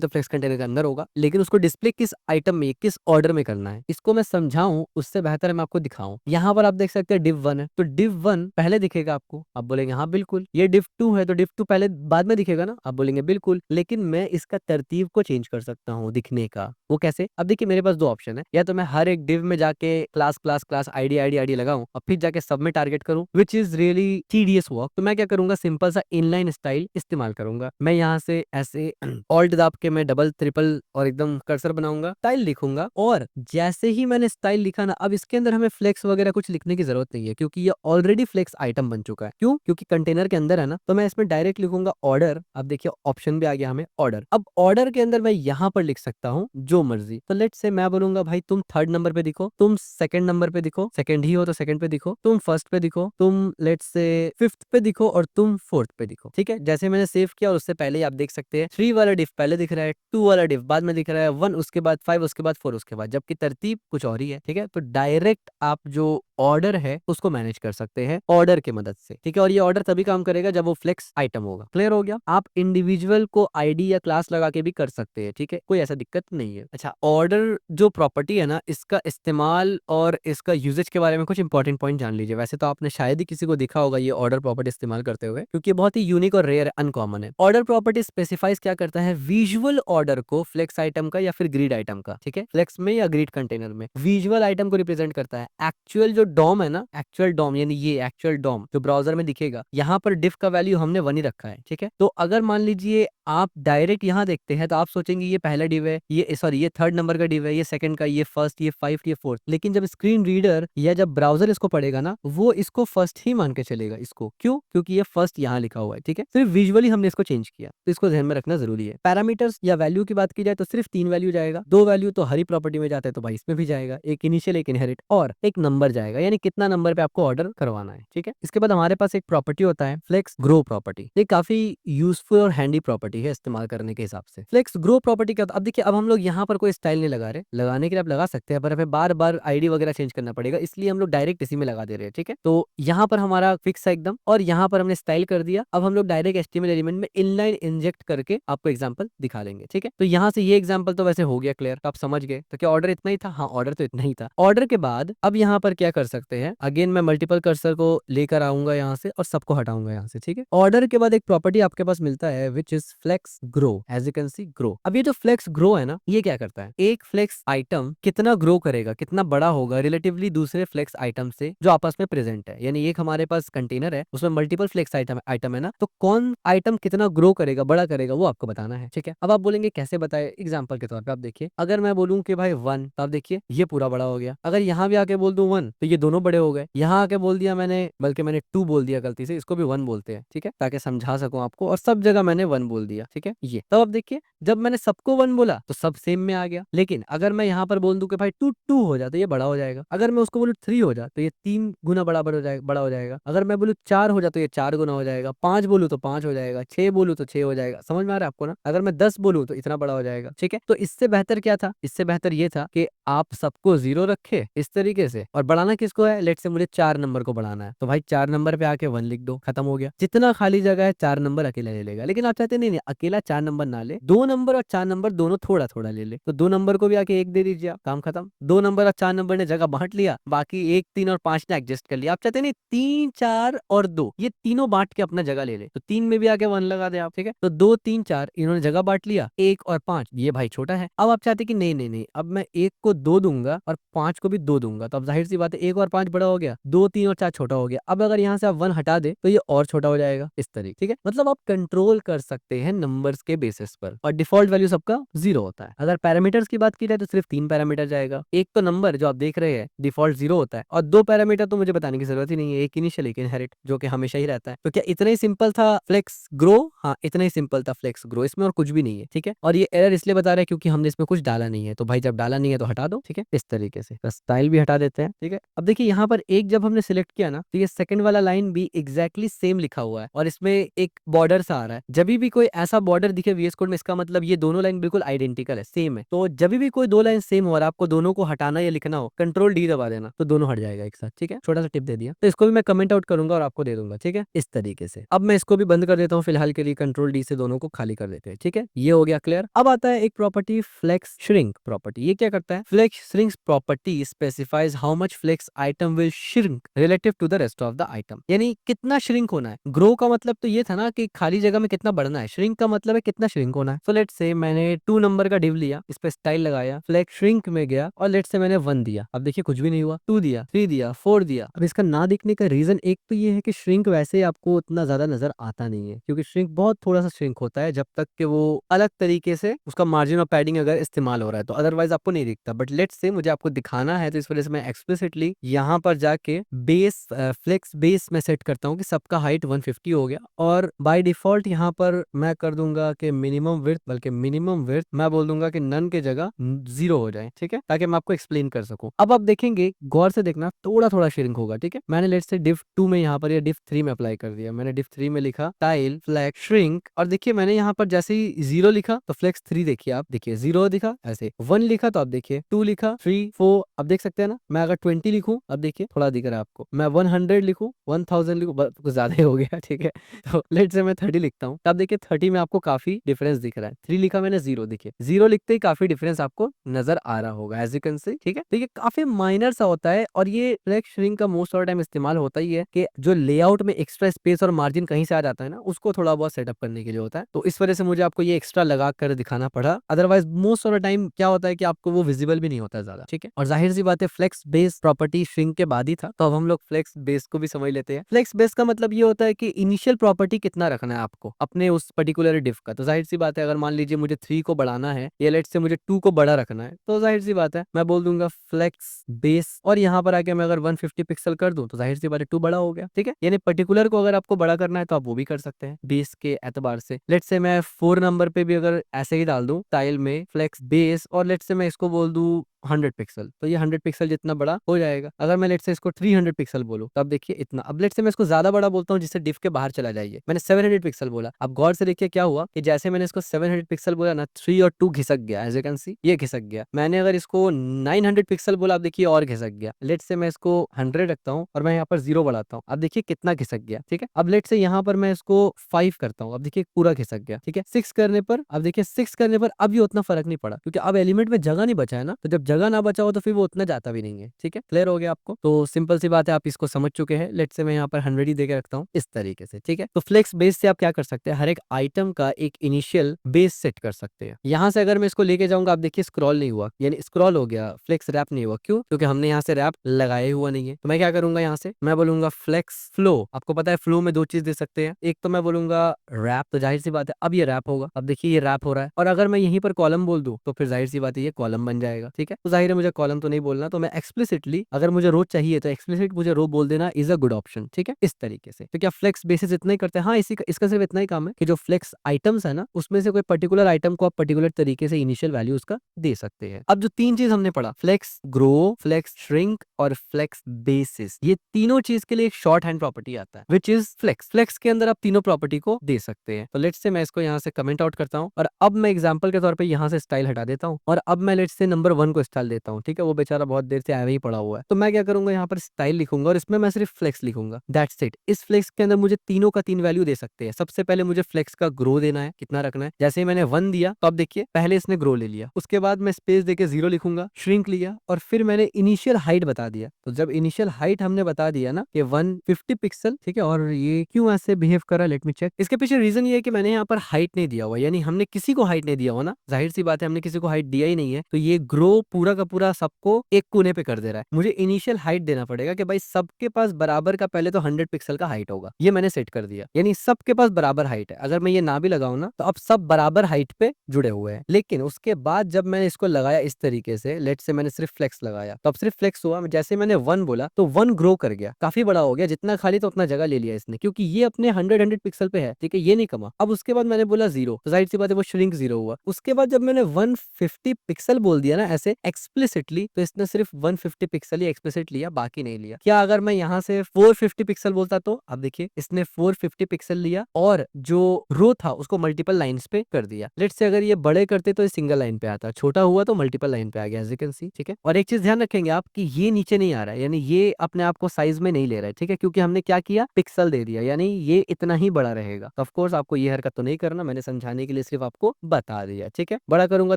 तो फ्लेक्स कंटेनर के अंदर होगा, लेकिन उसको डिस्प्ले किस आइटम में, किस ऑर्डर में करना है, इसको मैं समझाऊं उससे बेहतर है मैं आपको दिखाऊं। यहाँ पर आप देख सकते हैं div 1 है, तो div 1 पहले दिखेगा आपको, आप बोलेंगे हाँ बिल्कुल। ये div 2 है, तो div 2 पहले बाद में दिखेगा ना, आप बोलेंगे बिल्कुल। लेकिन मैं इसका तरतीब को चेंज कर सकता हूँ दिखने का। वो कैसे? अब देखिए मेरे पास दो ऑप्शन है, या तो मैं हर एक div में जाके class class class ID ID ID लगाऊं और फिर जाके सब में टारगेट करूं, which is really tedious work. तो मैं क्या करूंगा, सिंपल सा इनलाइन स्टाइल इस्तेमाल करूंगा। मैं यहाँ से ऐसे ऑल्ट दाब के मैं डबल ट्रिपल और एकदम कर्सर बनाऊंगा, स्टाइल लिखूंगा। और जैसे ही मैंने स्टाइल लिखा ना, अब इसके अंदर हमें फ्लेक्स वगैरह कुछ लिखने की जरूरत नहीं है, क्योंकि ये ऑलरेडी फ्लेक्स आइटम बन चुका है। क्यों? क्योंकि कंटेनर के अंदर है ना, तो मैं इसमें डायरेक्ट लिखूंगा ऑर्डर। अब देखिए ऑप्शन भी आ गया हमें ऑर्डर। अब ऑर्डर के अंदर मैं यहाँ पर लिख सकता हूँ जो मर्जी। तो लेट्स से मैं बोलूंगा भाई तुम 3rd नंबर पे दिखो, तुम 2nd नंबर पे दिखो, सेकंड ही हो तो 2nd पे दिखो, तुम 1st पे दिखो, तुम लेट्स से 5th पे दिखो, और तुम 4th पे दिखो। ठीक है, जैसे मैंने सेव किया और उससे पहले ही आप देख सकते हैं 3 वाला डिफ पहले दिख रहा है, 2 वाला डिफ बाद में दिख रहा है, 1 उसके बाद 5 उसके बाद 4 उसके बाद, जबकि तरतीब कुछ और ही है। ठीक है, तो डायरेक्ट आप जो ऑर्डर है उसको मैनेज कर सकते हैं ऑर्डर की मदद से। ठीक है, और ये ऑर्डर तभी काम करेगा जब वो फ्लेक्स आइटम होगा। क्लियर हो गया? आप इंडिविजुअल को आईडी या क्लास लगा के भी कर सकते हैं। ठीक है, कोई ऐसा दिक्कत नहीं है। अच्छा, ऑर्डर जो प्रॉपर्टी है ना, इसका इस्तेमाल और इसका यूजेज के बारे में कुछ इंपॉर्टेंट पॉइंट जान लीजिए। वैसे तो आपने शायद ही किसी को देखा होगा ये ऑर्डर प्रॉपर्टी इस्तेमाल करते हुए, क्योंकि ये बहुत ही यूनिक और रेयर अनकॉमन है। ऑर्डर प्रॉपर्टी स्पेसिफाइज क्या करता है, विजुअल ऑर्डर को फ्लेक्स आइटम का या फिर ग्रिड आइटम का, ठीक है, फ्लेक्स में या ग्रिड कंटेनर में विजुअल आइटम को रिप्रेजेंट करता है। एक्चुअल जो डॉम है ना, एक्चुअल डॉम यानी ये एक्चुअल डॉम जो ब्राउजर में दिखेगा, यहाँ पर डिफ का वैल्यू हमने 1 ही रखा है। ठीक है, तो अगर मान लीजिए आप डायरेक्ट यहाँ देखते हैं तो आप सोचेंगे ये पहला डिव है, ये सॉरी ये 3rd नंबर का डिव है, ये 2nd का, ये 1st, ये 5, ये 4th। लेकिन जब स्क्रीन रीडर या जब ब्राउजर इसको पढ़ेगा ना, वो इसको 1st ही मान के चलेगा इसको। क्यों? क्योंकि ये 1st यहाँ लिखा हुआ है। ठीक है, सिर्फ विजुअली हमने इसको चेंज किया, तो इसको ध्यान में रखना जरूरी है। पैरामीटर्स या वैल्यू की बात की जाए तो सिर्फ 3 वैल्यू जाएगा। 2 वैल्यू तो हरी प्रॉपर्टी में जाता है, तो भाई इसमें भी जाएगा, एक इनिशियल एक इनहेरिट, और एक नंबर जाएगा, यानी कितना नंबर पे आपको ऑर्डर करवाना है। ठीक है, इसके बाद हमारे पास एक प्रॉपर्टी होता है फ्लेक्स ग्रो प्रॉपर्टी। ये काफी यूजफुल और हैंडी प्रॉपर्टी है इस्तेमाल करने के हिसाब से। फ्लेक्स ग्रो प्रॉपर्टी क्या होता है, अब देखिए अब हम लोग यहाँ पर कोई स्टाइल नहीं लगा रहे, लगाने के लिए आप लगा सकते हैं, पर हमें बार बार आईडी वगैरह चेंज करना पड़ेगा, इसलिए हम लोग डायरेक्ट इसी में लगा दे रहे हैं। ठीक है, तो यहाँ पर हमारा फिक्स है एकदम, और यहाँ पर हमने स्टाइल कर दिया। अब हम लोग डायरेक्ट एचटीएमएल एलिमेंट में इनलाइन इंजेक्ट करके आपको एग्जांपल दिखा लेंगे। ठीक है, तो यहाँ से ये एग्जांपल तो वैसे हो गया क्लियर, तो आप समझ गए। तो क्या ऑर्डर इतना ही था? हाँ, ऑर्डर तो इतना ही था। ऑर्डर के बाद अब यहाँ पर क्या कर सकते हैं, अगेन मैं मल्टीपल कर्सर को लेकर आऊंगा यहाँ से और सबको हटाऊंगा यहाँ से। ठीक है, ऑर्डर के बाद एक प्रॉपर्टी आपके पास मिलता है which is flex grow. As you can see grow, अब ये जो फ्लेक्स ग्रो है ना, ये क्या करता है, एक फ्लेक्स आइटम कितना ग्रो करेगा, कितना बड़ा होगा रिलेटिवली दूसरे फ्लेक्स आइटम से जो आपस में प्रेजेंट है। यानी एक हमारे पास कंटेनर है, उसमें मल्टीपल फ्लेक्स आइटम है ना, तो कौन आइटम कितना ग्रो करेगा, बड़ा करेगा, वो आपको बताना है। ठीक है, अब आप बोलेंगे कैसे बताए, एग्जाम्पल के तौर पर आप देखिए, अगर मैं बोलूं कि भाई 1, तो आप देखिए ये पूरा बड़ा हो गया। अगर यहाँ भी आके बोल दूं 1, तो ये ये दोनों बड़े हो गए। यहाँ आके बोल दिया मैंने, बल्कि मैंने 2 बोल दिया गलती से, इसको भी 1 बोलते हैं, ठीक है, ताकि समझा सकूं आपको, और सब जगह मैंने 1 बोल दिया, ठीक है। ये तब अब देखिए, जब मैंने सबको 1 बोला तो सब सेम में आ गया। लेकिन अगर मैं यहाँ पर बोल दूं कि भाई 2 हो जा, तो ये बड़ा हो जाएगा। अगर मैं उसको बोलूं 3 हो जा, तो ये 3 गुना बराबर हो जाएगा, बड़ा हो जाएगा। अगर मैं बोलूं 4 हो जा, तो ये 4 गुना हो जाएगा। 5 बोलूं तो 5 हो जाएगा। 6 बोलूं तो 6 हो जाएगा। समझ में आ रहा है आपको ना? अगर मैं 10 बोलूं तो इतना बड़ा हो जाएगा, ठीक है। तो इससे बेहतर क्या था? इससे बेहतर ये था कि आप सबको 0 रखे इस तरीके से, और बढ़ाना किसको है? लेट से मुझे 4 नंबर को बढ़ाना है, तो भाई 4 नंबर पे आके 1 लिख दो, खत्म हो गया। जितना खाली जगह है 4 नंबर अकेला ले लेगा। लेकिन आप चाहते नहीं, नहीं अकेला 4 नंबर ना ले, 2 नंबर और 4 नंबर दोनों थोड़ा थोड़ा ले ले, तो 2 नंबर को भी आके 1 दे दीजिए आप, काम खत्म। 2 नंबर और 4 नंबर ने जगह बांट लिया, बाकी 1, 3 और 5 ने एडजस्ट कर लिया। आप चाहते नहीं 3, 4 और 2 ये तीनों बांट के अपना जगह ले ले, तो 3 में भी आके 1 लगा दे आप, ठीक है। तो 2, 3, 4 इन्होंने जगह बांट लिया। 1 और 5 ये भाई छोटा है। अब आप चाहते कि नहीं नहीं नहीं, अब मैं 1 को 2 दूंगा और 5 को भी 2 दूंगा, तो अब जाहिर सी बात है 1 और 5 बड़ा हो गया, 2, 3 और 4 छोटा हो गया। अब अगर यहाँ से आप 1 हटा दे तो ये और छोटा हो जाएगा, इस तरीके, ठीक है। मतलब आप कंट्रोल कर सकते हैं नंबर्स के बेसिस पर, और डिफॉल्ट वैल्यू सबका 0 होता है। अगर पैरामीटर्स की बात की जाए तो सिर्फ 3 पैरामीटर जाएगा। एक तो नंबर जो आप देख रहे हैं डिफॉल्ट 0 होता है, और 2 पैरामीटर तो मुझे बताने की जरूरत ही नहीं है, एक इनिशियल एक इनहेरिट, जो कि हमेशा ही रहता है। तो क्या इतना ही सिंपल था फ्लेक्स ग्रो? हाँ, इतना ही सिंपल था फ्लेक्स ग्रो, इसमें और कुछ भी नहीं है, ठीक है। और ये एरर इसलिए बता रहे हैं क्योंकि हमने इसमें कुछ डाला नहीं है, तो भाई जब डाला नहीं है तो हटा दो, ठीक है, इस तरीके से। स्टाइल भी हटा देते हैं, ठीक है। अब देखिए यहाँ पर एक जब हमने सिलेक्ट किया ना, तो ये सेकंड वाला लाइन भी एग्जैक्टली सेम लिखा हुआ है, और इसमें एक बॉर्डर सा आ रहा है। जब भी कोई ऐसा बॉर्डर दिखे VS कोड में, इसका मतलब ये दोनों लाइन बिल्कुल आइडेंटिकल है, सेम है। तो जब भी कोई 2 लाइन सेम हो और आपको दोनों को हटाना या लिखना हो, कंट्रोल D दबा देना, तो दोनों हट जाएगा एक साथ, ठीक है। छोटा सा टिप दे दिया, तो इसको भी मैं कमेंट आउट करूंगा और आपको दे दूंगा, ठीक है, इस तरीके से। अब मैं इसको भी बंद कर देता हूँ फिलहाल के लिए, कंट्रोल D से दोनों को खाली कर देते हैं, ठीक है। ये हो गया क्लियर। अब आता है एक प्रॉपर्टी, फ्लेक्स श्रिंक प्रॉपर्टी। ये क्या करता है? Flex shrink property specifies how much flex item will shrink relative to the rest of the item, यानी कितना श्रिंक होना है। ग्रो का मतलब तो ये था ना कि खाली जगह में कितना बढ़ना है, श्रिंक का मतलब है कितना श्रिंक होना है। सो लेट्स से मैंने 2 नंबर का डिव लिया, इस पे स्टाइल लगाया, फ्लेक्स श्रिंक में गया, और लेट्स से मैंने 1 दिया। अब देखिए कुछ भी नहीं हुआ। 2 दिया, 3 दिया, 4 दिया। अब इसका ना दिखने का रीजन एक तो ये है कि श्रिंक वैसे आपको उतना ज्यादा नजर आता नहीं है, क्योंकि श्रिंक बहुत थोड़ा सा श्रिंक होता है जब तक कि वो अलग तरीके से उसका मार्जिन और पैडिंग अगर इस्तेमाल हो रहा है, तो अदरवाइज आपको नहीं दिखता। बट लेट्स से मुझे आपको दिखाना है, तो इस वजह से मैं एक्सप्लिसिटली यहाँ पर जाके बेस फ्लेक्स बेस में सेट करता हूँ कि सबका हाइट 150 हो गया, और बाय डिफॉल्ट यहाँ पर मैं कर दूंगा कि मिनिमम विड्थ, बल्कि मिनिमम विड्थ मैं बोल दूंगा कि नन के जगह 0 हो जाए, ठीक है, ताकि मैं आपको एक्सप्लेन कर सकूं। अब आप देखेंगे, गौर से देखना, थोड़ा थोड़ा श्रिंक होगा, ठीक है। मैंने लेट्स से div 2 में यहाँ पर या div 3 में अप्लाई कर दिया। मैंने div 3 में लिखा टाइल फ्लेक्स श्रिंक, और देखिए मैंने यहाँ पर जैसे ही 0 लिखा तो फ्लेक्स 3 देखिए, आप देखिए 0 दिखा, ऐसे 1 लिखा तो आप देखिए 2 लिखा, 3, 4, अब देख सकते हैं ना। मैं अगर 20 लिखूं, अब देखिए थोड़ा दिख रहा है आपको। मैं 100 लिखूं, 1000 लिखूं, कुछ ज्यादा ही हो गया, ठीक है। तो लेट से मैं 30 लिखता हूँ, तब देखिए 30 में आपको काफी डिफरेंस दिख रहा है। 3 लिखा मैंने, 0 दिखे, 0 लिखते ही काफी डिफरेंस आपको नजर आ रहा होगा, एज यू कैन सी, ठीक है। तो ये काफी माइनर सा होता है, और ये फ्लेक्स श्रिंक का मोस्ट ऑफ टाइम इस्तेमाल होता ही है कि जो लेआउट में एक्स्ट्रा स्पेस और मार्जिन कहीं से आ जाता है ना, उसको थोड़ा बहुत सेटअप करने के लिए होता है। तो इस वजह से मुझे आपको ये एक्स्ट्रा लगा कर दिखाना पड़ा, otherwise most of the time क्या होता है कि आपको वो विजिबल भी नहीं होता ज्यादा, ठीक है। और जाहिर सी बात है फ्लेक्स बेस प्रॉपर्टी श्रिंक के बाद ही था, तो अब हम लोग फ्लेक्स बेस को भी समझ लेते हैं। फ्लेक्स बेस का मतलब ये होता है कि इनिशियल प्रॉपर्टी कितना रखना है आपको अपने उस पर्टिकुलर डिफ का। तो जाहिर सी बात है, अगर मान लीजिए मुझे 3 को बढ़ाना है, या लेट से मुझे 2 को बड़ा रखना है, तो जाहिर सी बात है मैं बोल दूंगा फ्लेक्स बेस, और यहाँ पर आके मैं अगर 150 पिक्सल कर दूं, तो जाहिर सी बात है 2 बड़ा हो गया, ठीक है। यानी पर्टिकुलर को अगर आपको बड़ा करना है तो आप वो भी कर सकते हैं बेस के एतबार से। लेट से मैं 4 नंबर पे भी अगर ऐसे ही डाल दूं टाइल में फ्लेक्स बेस, और लेट से मैं इसको बोल दूं 100 पिक्सल, तो ये 100 पिक्सल जितना बड़ा हो जाएगा। अगर मैं लेट से इसको 300 पिक्सल बोलूं, तो अब देखिए इतना। अब लेट से मैं इसको ज्यादा बड़ा बोलता हूँ जिससे डिफ के बाहर चला जाइए, मैंने 700 पिक्सल बोला। अब गौर से देखिए क्या हुआ कि जैसे मैंने इसको 700 पिक्सल बोला ना, 3 और 2 घिसक गया, एज यू कैन सी ये घिसक गया। मैंने अगर इसको 900 पिक्सल बोला, अब देखिए और घिसक गया। लेट से मैं इसको 100 रखता हूँ और मैं यहाँ पर 0 बढ़ाता हूँ, अब देखिए कितना घिसक गया, ठीक है। अब लेट से यहाँ पर मैं इसको 5 करता हूँ, अब देखिए पूरा घिसक गया, ठीक है। 6 करने पर, अब देखिए 6 करने पर अब ये उतना फर्क नहीं पड़ा, क्योंकि अब एलिमेंट में जगह नहीं बचा है ना, तो जब जगह ना बचा हो तो फिर वो उतना जाता भी नहीं है, ठीक है। क्लियर हो गया आपको? तो सिंपल सी बात है, आप इसको समझ चुके हैं। लेट से मैं यहाँ पर 100 ही देके रखता हूँ इस तरीके से, ठीक है। तो फ्लेक्स बेस से आप क्या कर सकते हैं, हर एक आइटम का एक इनिशियल बेस सेट कर सकते हैं। यहाँ से अगर मैं इसको लेके जाऊंगा, आप देखिए स्क्रॉल नहीं हुआ, यानी स्क्रॉल हो गया, फ्लेक्स रैप नहीं हुआ। क्यों? क्योंकि हमने यहाँ से रैप लगाया हुआ नहीं है। तो मैं क्या करूंगा, यहाँ से मैं बोलूंगा फ्लेक्स फ्लो। आपको पता है फ्लो में 2 चीज दे सकते हैं, एक तो मैं बोलूंगा रैप, तो जाहिर सी बात है अब ये रैप होगा। अब देखिए ये रैप हो रहा है, और अगर मैं यहीं पर कॉलम बोल दूं, तो फिर जाहिर सी बात है ये कॉलम बन जाएगा, ठीक है। तो जाहिर है मुझे कॉलम तो नहीं बोलना, तो मैं एक्सप्लिसिटली, अगर मुझे रो चाहिए तो एक्सप्लिसिट मुझे रो बोल देना इज अ गुड ऑप्शन, ठीक है, इस तरीके से। तो क्या फ्लेक्स बेसिस इतना ही करते हैं? हाँ, इसका सिर्फ इतना ही काम है कि जो फ्लेक्स आइटम्स है ना, उसमें से कोई पर्टिकुलर आइटम को आप पर्टिकुलर तरीके से इनिशियल वैल्यू उसका दे सकते हैं। अब जो तीन चीज हमने पढ़ा, फ्लेक्स ग्रो, फ्लेक्स श्रिंक और फ्लेक्स बेसिस, ये तीनों चीज के लिए एक शॉर्ट हैंड प्रॉपर्टी आता है विच इज फ्लेक्स। फ्लेक्स के अंदर आप तीनों प्रॉपर्टी को दे सकते हैं। तो लेट्स से मैं इसको यहाँ से कमेंट आउट करता हूँ और अब मैं एग्जांपल के तौर पे यहाँ से स्टाइल हटा देता हूँ और अब मैं लेट्स से नंबर 1 को स्टाइल देता हूँ, ठीक है, वो बेचारा बहुत देर से आया ही पड़ा हुआ है। तो मैं क्या करूंगा, यहाँ पर स्टाइल लिखूंगा और इसमें मैं सिर्फ फ्लेक्स लिखूंगा, दैट्स इट। इस फ्लेक्स के अंदर मुझे तीनों का 3 वैल्यू दे सकते हैं। सबसे पहले मुझे फ्लेक्स का ग्रो देना है, कितना रखना है। जैसे ही मैंने 1 दिया तो अब देखिए पहले इसने ग्रो ले लिया, उसके बाद मैं स्पेस देके 0 लिखूंगा, श्रिंक लिया और फिर मैंने इनिशियल हाइट बता दिया। तो जब इनिशियल हाइट हमने बता दिया ना कि 150 पिक्सल, ठीक है, और ये क्यों ऐसे बिहेव कर रहा है, लेट मी चेक। इसके पीछे रीजन ये है कि मैंने यहाँ पर हाइट नहीं दिया हुआ, यानी हमने किसी को हाइट नहीं दिया हुआ ना, जाहिर सी बात है हमने किसी को हाइट दिया ही नहीं है, तो ये ग्रो पूरा का पूरा सबको एक कोने पे कर दे रहा है। मुझे इनिशियल हाइट देना पड़ेगा कि भाई सबके पास बराबर का पहले तो 100 पिक्सल का हाइट होगा, ये मैंने सेट कर दिया, यानी सबके पास बराबर हाइट है। अगर मैं ये ना भी लगाऊं ना तो अब सब बराबर हाइट पे जुड़े हुए हैं। लेकिन उसके बाद जब मैंने इसको लगाया इस तरीके से, लेट से मैंने सिर्फ फ्लेक्स लगाया तो अब सिर्फ फ्लेक्स हुआ, जैसे मैंने 1 बोला तो 1 ग्रो कर गया, काफी बड़ा हो गया, जितना खाली तो उतना जगह ले लिया इसने, क्योंकि ये अपने 100 पिक्सल पे है, ठीक है, ये नहीं कमा। अब उसके बाद मैंने बोला 0, तो जाहिर सी बात है वो श्रिंक 0 हुआ। उसके बाद जब मैंने 150 पिक्सल बोल दिया ना ऐसे एक्सप्लिसिटली, तो इसने सिर्फ 150 पिक्सल ही एक्सप्लिसिट लिया, बाकी नहीं लिया। क्या अगर मैं यहाँ से 450 पिक्सल बोलता तो अब देखिए इसने 450 पिक्सल लिया और जो रो था उसको मल्टीपल लाइंस पे कर दिया। लेट्स से अगर ये बड़े करते तो सिंगल लाइन पे आता, छोटा हुआ तो मल्टीपल लाइन पे आ गया, एज यू कैन सी, ठीक है। और एक चीज ध्यान रखेंगे आप कि ये नीचे नहीं आ रहा है, यानी ये अपने आप को साइज में नहीं ले रहा है, ठीक है, क्योंकि हमने क्या किया, पिक्सल दे दिया, यानी ये इतना ही बड़ा रहेगा। तो ऑफ कोर्स आपको ये हरकत तो नहीं करना, मैंने समझाने के लिए सिर्फ आपको बता दिया, ठीक है। बड़ा करूंगा